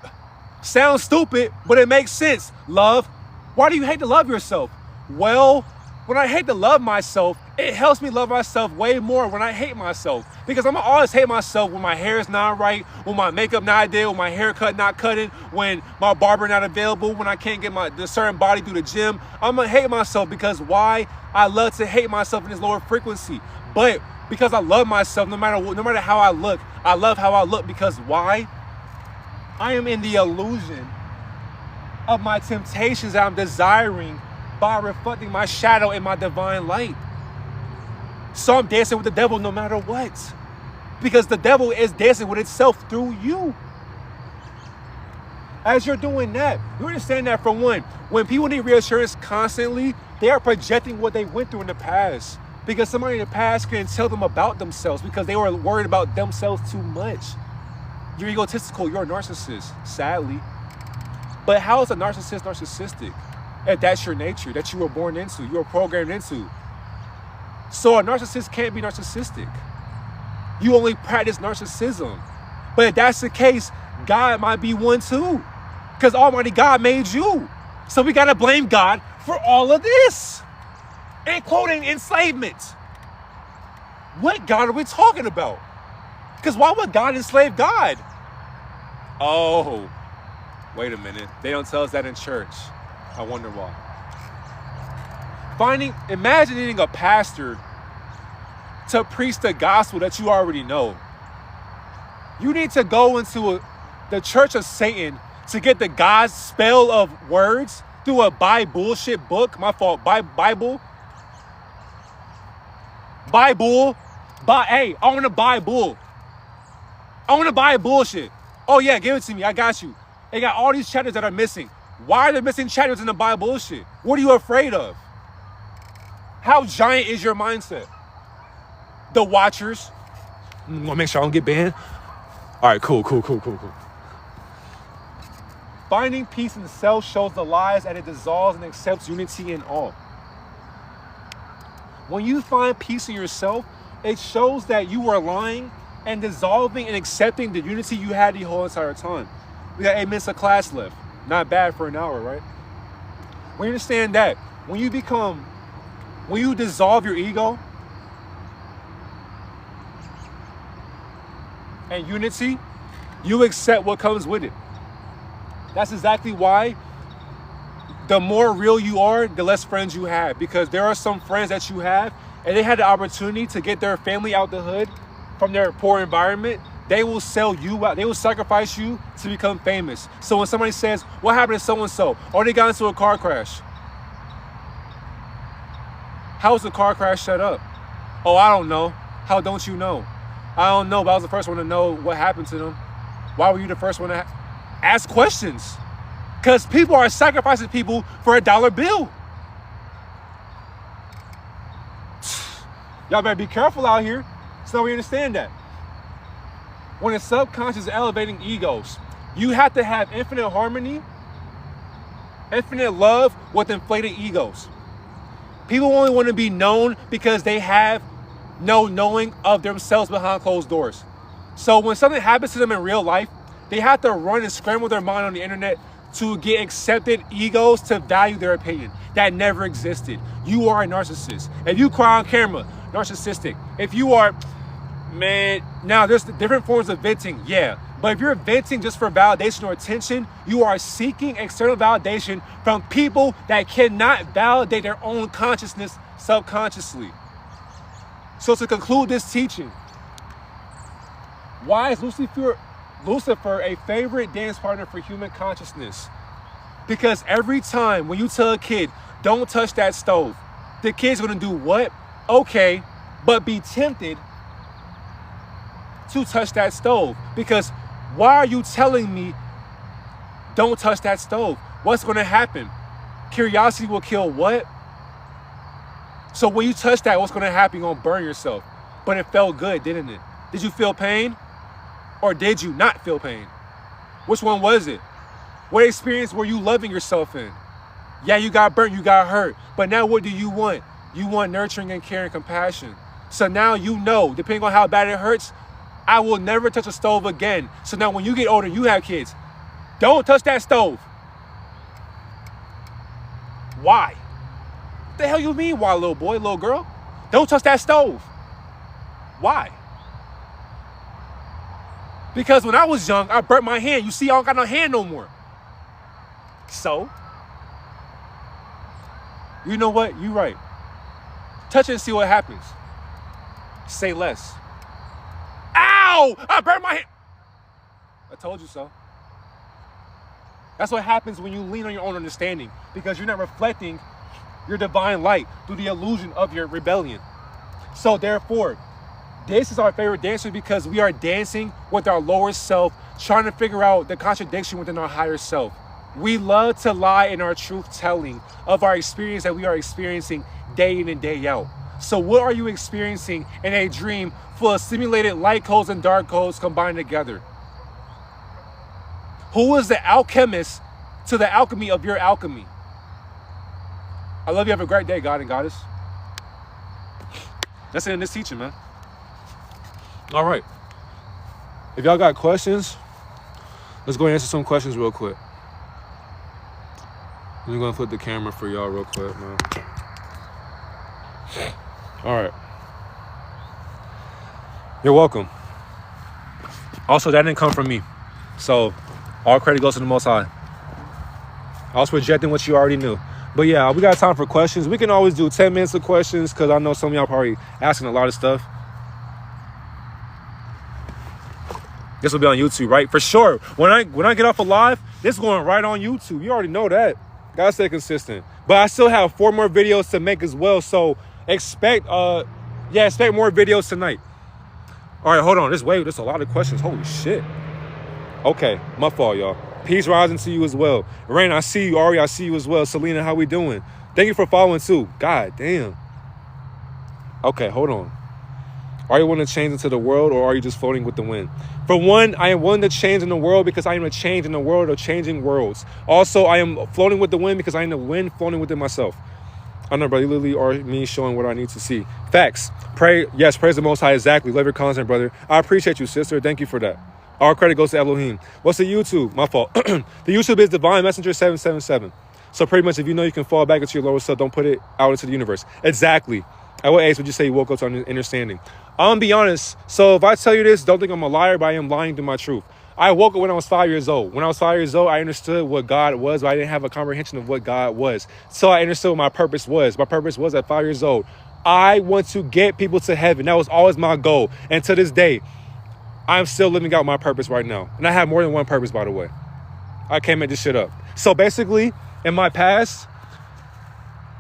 Sounds stupid, but it makes sense. Love, why do you hate to love yourself? Well, when I hate to love myself, it helps me love myself way more when I hate myself. Because I'm gonna always hate myself when my hair is not right, when my makeup not ideal, when my haircut not cutting, when my barber not available, when I can't get the certain body through the gym. I'm gonna hate myself because why? I love to hate myself in this lower frequency. But because I love myself, no matter how I look, I love how I look because why? I am in the illusion of my temptations that I'm desiring by reflecting my shadow in my divine light. So I'm dancing with the devil no matter what. Because the devil is dancing with itself through you. As you're doing that, you understand that for one, when people need reassurance constantly, they are projecting what they went through in the past. Because somebody in the past couldn't tell them about themselves because they were worried about themselves too much. You're egotistical, you're a narcissist, sadly. But how is a narcissist narcissistic? If that's your nature, that you were born into, you were programmed into. So a narcissist can't be narcissistic. You only practice narcissism. But if that's the case, God might be one too. Because Almighty God made you. So we gotta blame God for all of this. Including enslavement. What God are we talking about? Because why would God enslave God? Oh, wait a minute. They don't tell us that in church. I wonder why. Imagining a pastor to preach the gospel that you already know. You need to go into the church of Satan to get the God's spell of words through a bullshit book. My fault. Bible. Hey, I want to buy bull. I want to buy bullshit. Oh yeah, give it to me. I got you. They got all these chapters that are missing. Why are there missing chapters in the Bible bullshit? What are you afraid of? How giant is your mindset? The Watchers. Want to make sure I don't get banned? All right, cool. Finding peace in the self shows the lies that it dissolves and accepts unity in all. When you find peace in yourself, it shows that you were lying and dissolving and accepting the unity you had the whole entire time. We got 8 minutes of class left. Not bad for an hour, right? When you understand that, when you dissolve your ego and unity, You accept what comes with it. That's exactly why the more real you are, the less friends you have. Because there are some friends that you have, and they had the opportunity to get their family out the hood from their poor environment. They will sell you out. They will sacrifice you to become famous. So when somebody says, what happened to so-and-so? Or they got into a car crash. How was the car crash set up? Oh, I don't know. How don't you know? I don't know, but I was the first one to know what happened to them. Why were you the first one to ask questions? Because people are sacrificing people for $1 bill. Y'all better be careful out here. So we understand that. When the subconscious is elevating egos, you have to have infinite harmony, infinite love with inflated egos. People only want to be known because they have no knowing of themselves behind closed doors. So when something happens to them in real life, they have to run and scramble their mind on the internet to get accepted egos to value their opinion. That never existed. You are a narcissist. If you cry on camera, narcissistic. If you are, man, now there's different forms of venting, yeah. But if you're venting just for validation or attention, you are seeking external validation from people that cannot validate their own consciousness subconsciously. So to conclude this teaching, why is Lucifer a favorite dance partner for human consciousness? Because every time when you tell a kid, don't touch that stove, the kid's gonna do what? Okay, but be tempted to touch that stove. Because why are you telling me don't touch that stove? What's gonna happen? Curiosity will kill what? So when you touch that, what's gonna happen? You're gonna burn yourself. But it felt good, didn't it? Did you feel pain? Or did you not feel pain? Which one was it? What experience were you loving yourself in? Yeah, you got burnt, you got hurt. But now what do you want? You want nurturing and care and compassion. So now you know, depending on how bad it hurts, I will never touch a stove again. So now when you get older, you have kids. Don't touch that stove. Why? What the hell you mean, why, little boy, little girl? Don't touch that stove. Why? Because when I was young, I burnt my hand. You see, I don't got no hand no more. So, you know what? You're right. Touch it and see what happens. Say less. Ow! I burnt my hand. I told you so. That's what happens when you lean on your own understanding, because you're not reflecting your divine light through the illusion of your rebellion. So therefore, this is our favorite dancer because we are dancing with our lower self, trying to figure out the contradiction within our higher self. We love to lie in our truth telling of our experience that we are experiencing day in and day out. So what are you experiencing in a dream full of simulated light codes and dark codes combined together? Who is the alchemist to the alchemy of your alchemy? I love you. Have a great day, God and Goddess. That's it in this teaching, man. All right. If y'all got questions, let's go and answer some questions real quick. I'm going to flip the camera for y'all real quick, man. All right. You're welcome. Also, that didn't come from me. So, all credit goes to the Most High. I was projecting what you already knew. But yeah, we got time for questions. We can always do 10 minutes of questions because I know some of y'all probably asking a lot of stuff. This will be on YouTube, right? For sure. When I get off of live, this is going right on YouTube. You already know that. Gotta stay consistent. But I still have 4 more videos to make as well. So expect more videos tonight. All right, hold on. There's a lot of questions. Holy shit. Okay, my fault, y'all. Peace rising to you as well. Rain, I see you. Ari, I see you as well. Selena, how we doing? Thank you for following too. God damn. Okay, hold on. Are you willing to change into the world, or are you just floating with the wind? For one, I am willing to change in the world because I am a change in the world of changing worlds. Also, I am floating with the wind because I am the wind floating within myself. I know, brother. Literally, or me showing what I need to see. Facts. Praise the Most High. Exactly. Love your content, brother. I appreciate you, sister. Thank you for that. All credit goes to Elohim. What's the YouTube? My fault. The YouTube is Divine Messenger 777. So pretty much, if you know you can fall back into your lower self, don't put it out into the universe. Exactly. At what age would you say you woke up to understanding? I'm gonna be honest. So if I tell you this, don't think I'm a liar, but I am lying to my truth. I woke up when I was 5 years old. When I was 5 years old, I understood what God was, but I didn't have a comprehension of what God was. So I understood what my purpose was. My purpose was at 5 years old. I want to get people to heaven. That was always my goal. And to this day, I'm still living out my purpose right now. And I have more than one purpose, by the way. I can't make this shit up. So basically, in my past,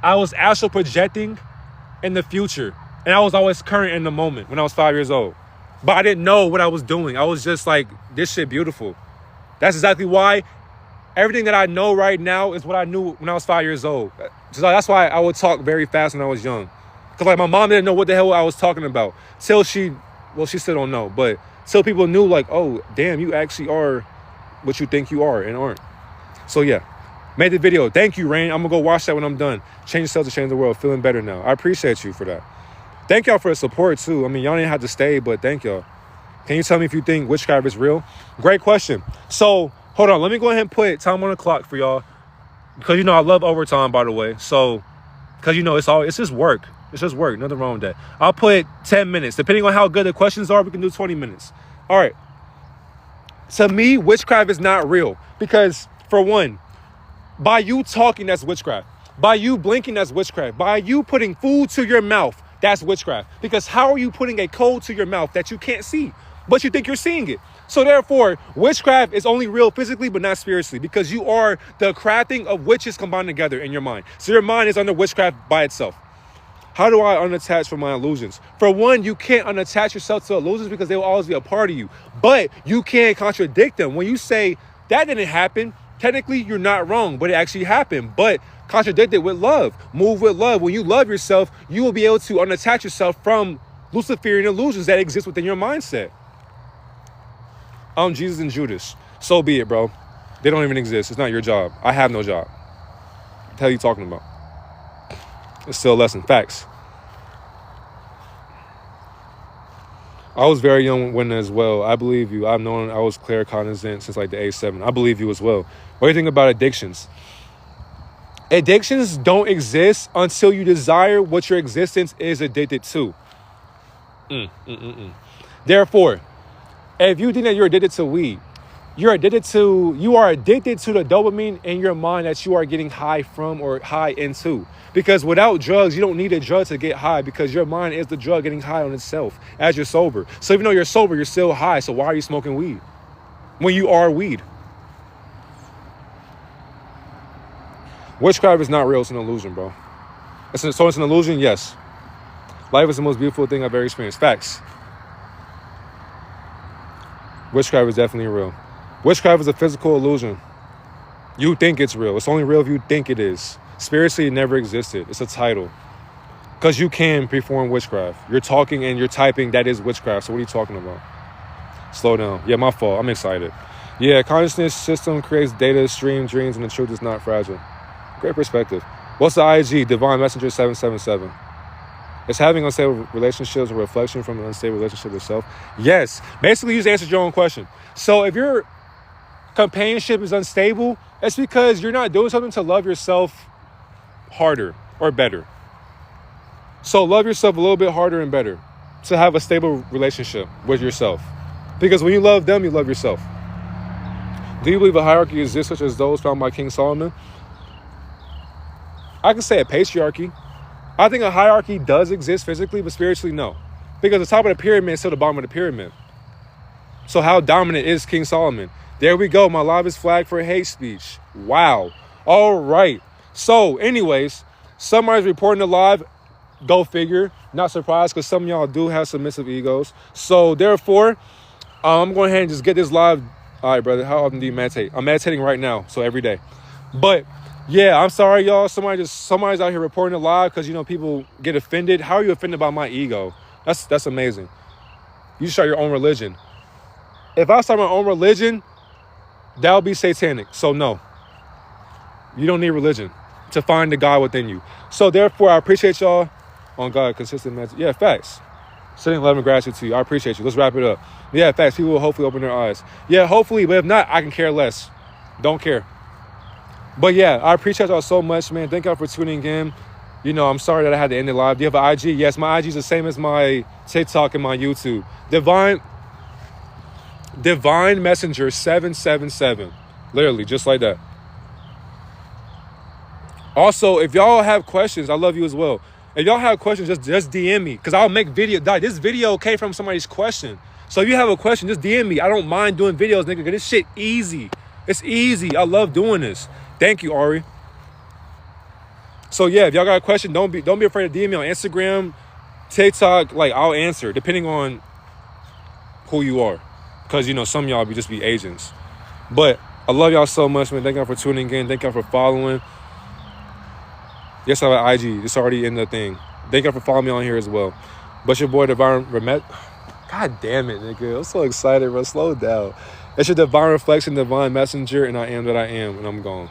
I was astral projecting in the future. And I was always current in the moment when I was 5 years old. But I didn't know what I was doing. I was just like, this shit beautiful. That's exactly why everything that I know right now is what I knew when I was 5 years old. So that's why I would talk very fast when I was young. Because like my mom didn't know what the hell I was talking about. Till she still don't know. But till people knew like, oh, damn, you actually are what you think you are and aren't. So yeah, made the video. Thank you, Rain. I'm going to go watch that when I'm done. Change yourself to change the world. Feeling better now. I appreciate you for that. Thank y'all for the support, too. I mean, y'all didn't have to stay, but thank y'all. Can you tell me if you think witchcraft is real? Great question. So, hold on. Let me go ahead and put time on the clock for y'all. Because, you know, I love overtime, by the way. So, because, you know, it's just work. It's just work. Nothing wrong with that. I'll put 10 minutes. Depending on how good the questions are, we can do 20 minutes. All right. To me, witchcraft is not real. Because, for one, by you talking, that's witchcraft. By you blinking, that's witchcraft. By you putting food to your mouth, that's witchcraft. Because how are you putting a code to your mouth that you can't see, but you think you're seeing it? So therefore, witchcraft is only real physically, but not spiritually, because you are the crafting of witches combined together in your mind. So your mind is under witchcraft by itself. How do I unattach from my illusions? For one, you can't unattach yourself to illusions because they will always be a part of you. But you can't contradict them. When you say that didn't happen, technically you're not wrong, but it actually happened. But contradict it with love. Move with love. When you love yourself, you will be able to unattach yourself from Luciferian illusions that exist within your mindset. Jesus and Judas. So be it, bro. They don't even exist. It's not your job. I have no job. What the hell are you talking about? It's still a lesson. Facts. I was very young when as well. I believe you. I've known I was claircognizant since like the age 7. I believe you as well. What do you think about addictions? Addictions don't exist until you desire what your existence is addicted to. Therefore, if you think that you're addicted to weed, you are addicted to the dopamine in your mind that you are getting high from or high into. Because without drugs, you don't need a drug to get high, because your mind is the drug getting high on itself as you're sober. So even though you're sober, you're still high. So why are you smoking weed when you are weed? Witchcraft is not real. It's an illusion, bro. So it's an illusion? Yes. Life is the most beautiful thing I've ever experienced. Facts. Witchcraft is definitely real. Witchcraft is a physical illusion. You think it's real. It's only real if you think it is. Spiritually, it never existed. It's a title. Because you can perform witchcraft. You're talking and you're typing. That is witchcraft. So what are you talking about? Slow down. Yeah, my fault. I'm excited. Yeah, consciousness system creates data, stream, dreams, and the truth is not fragile. Great perspective. What's the IG? Divine Messenger 777. Is having unstable relationships a reflection from an unstable relationship itself? Yes. Basically, you just answered your own question. So if your companionship is unstable, it's because you're not doing something to love yourself harder or better. So love yourself a little bit harder and better to have a stable relationship with yourself. Because when you love them, you love yourself. Do you believe a hierarchy exists such as those found by King Solomon? I can say a patriarchy. I think a hierarchy does exist physically, but spiritually, no. Because the top of the pyramid is still the bottom of the pyramid. So how dominant is King Solomon? There we go. My live is flagged for hate speech. Wow. All right. So anyways, somebody's reporting the live. Go figure. Not surprised, because some of y'all do have submissive egos. So therefore, I'm going ahead and just get this live. All right, brother. How often do you meditate? I'm meditating right now. So every day. But yeah, I'm sorry, y'all. Somebody's out here reporting it live because, you know, people get offended. How are you offended by my ego? That's amazing. You start your own religion. If I start my own religion, that would be satanic. So no, you don't need religion to find the God within you. So therefore, I appreciate y'all. On God, consistent message. Yeah, facts. Sending love and gratitude to you. I appreciate you. Let's wrap it up. Yeah, facts. People will hopefully open their eyes. Yeah, hopefully. But if not, I can care less. Don't care. But yeah, I appreciate y'all so much, man. Thank y'all for tuning in. You know, I'm sorry that I had to end it live. Do you have an IG? Yes, my IG is the same as my TikTok and my YouTube. Divine Divine Messenger 777. Literally, just like that. Also, if y'all have questions, I love you as well. If y'all have questions, just DM me. Because I'll make video. This video came from somebody's question. So if you have a question, just DM me. I don't mind doing videos, nigga. Because this shit easy. It's easy. I love doing this. Thank you, Ari. So yeah, if y'all got a question, don't be afraid to DM me on Instagram, TikTok. Like, I'll answer, depending on who you are. Because, you know, some of y'all just be agents. But I love y'all so much, man. Thank y'all for tuning in. Thank y'all for following. Yes, I have an IG. It's already in the thing. Thank y'all for following me on here as well. But your boy, Divine Remet. God damn it, nigga. I'm so excited, bro. Slow down. It's your Divine Reflection, Divine Messenger, and I am that I am, and I'm gone.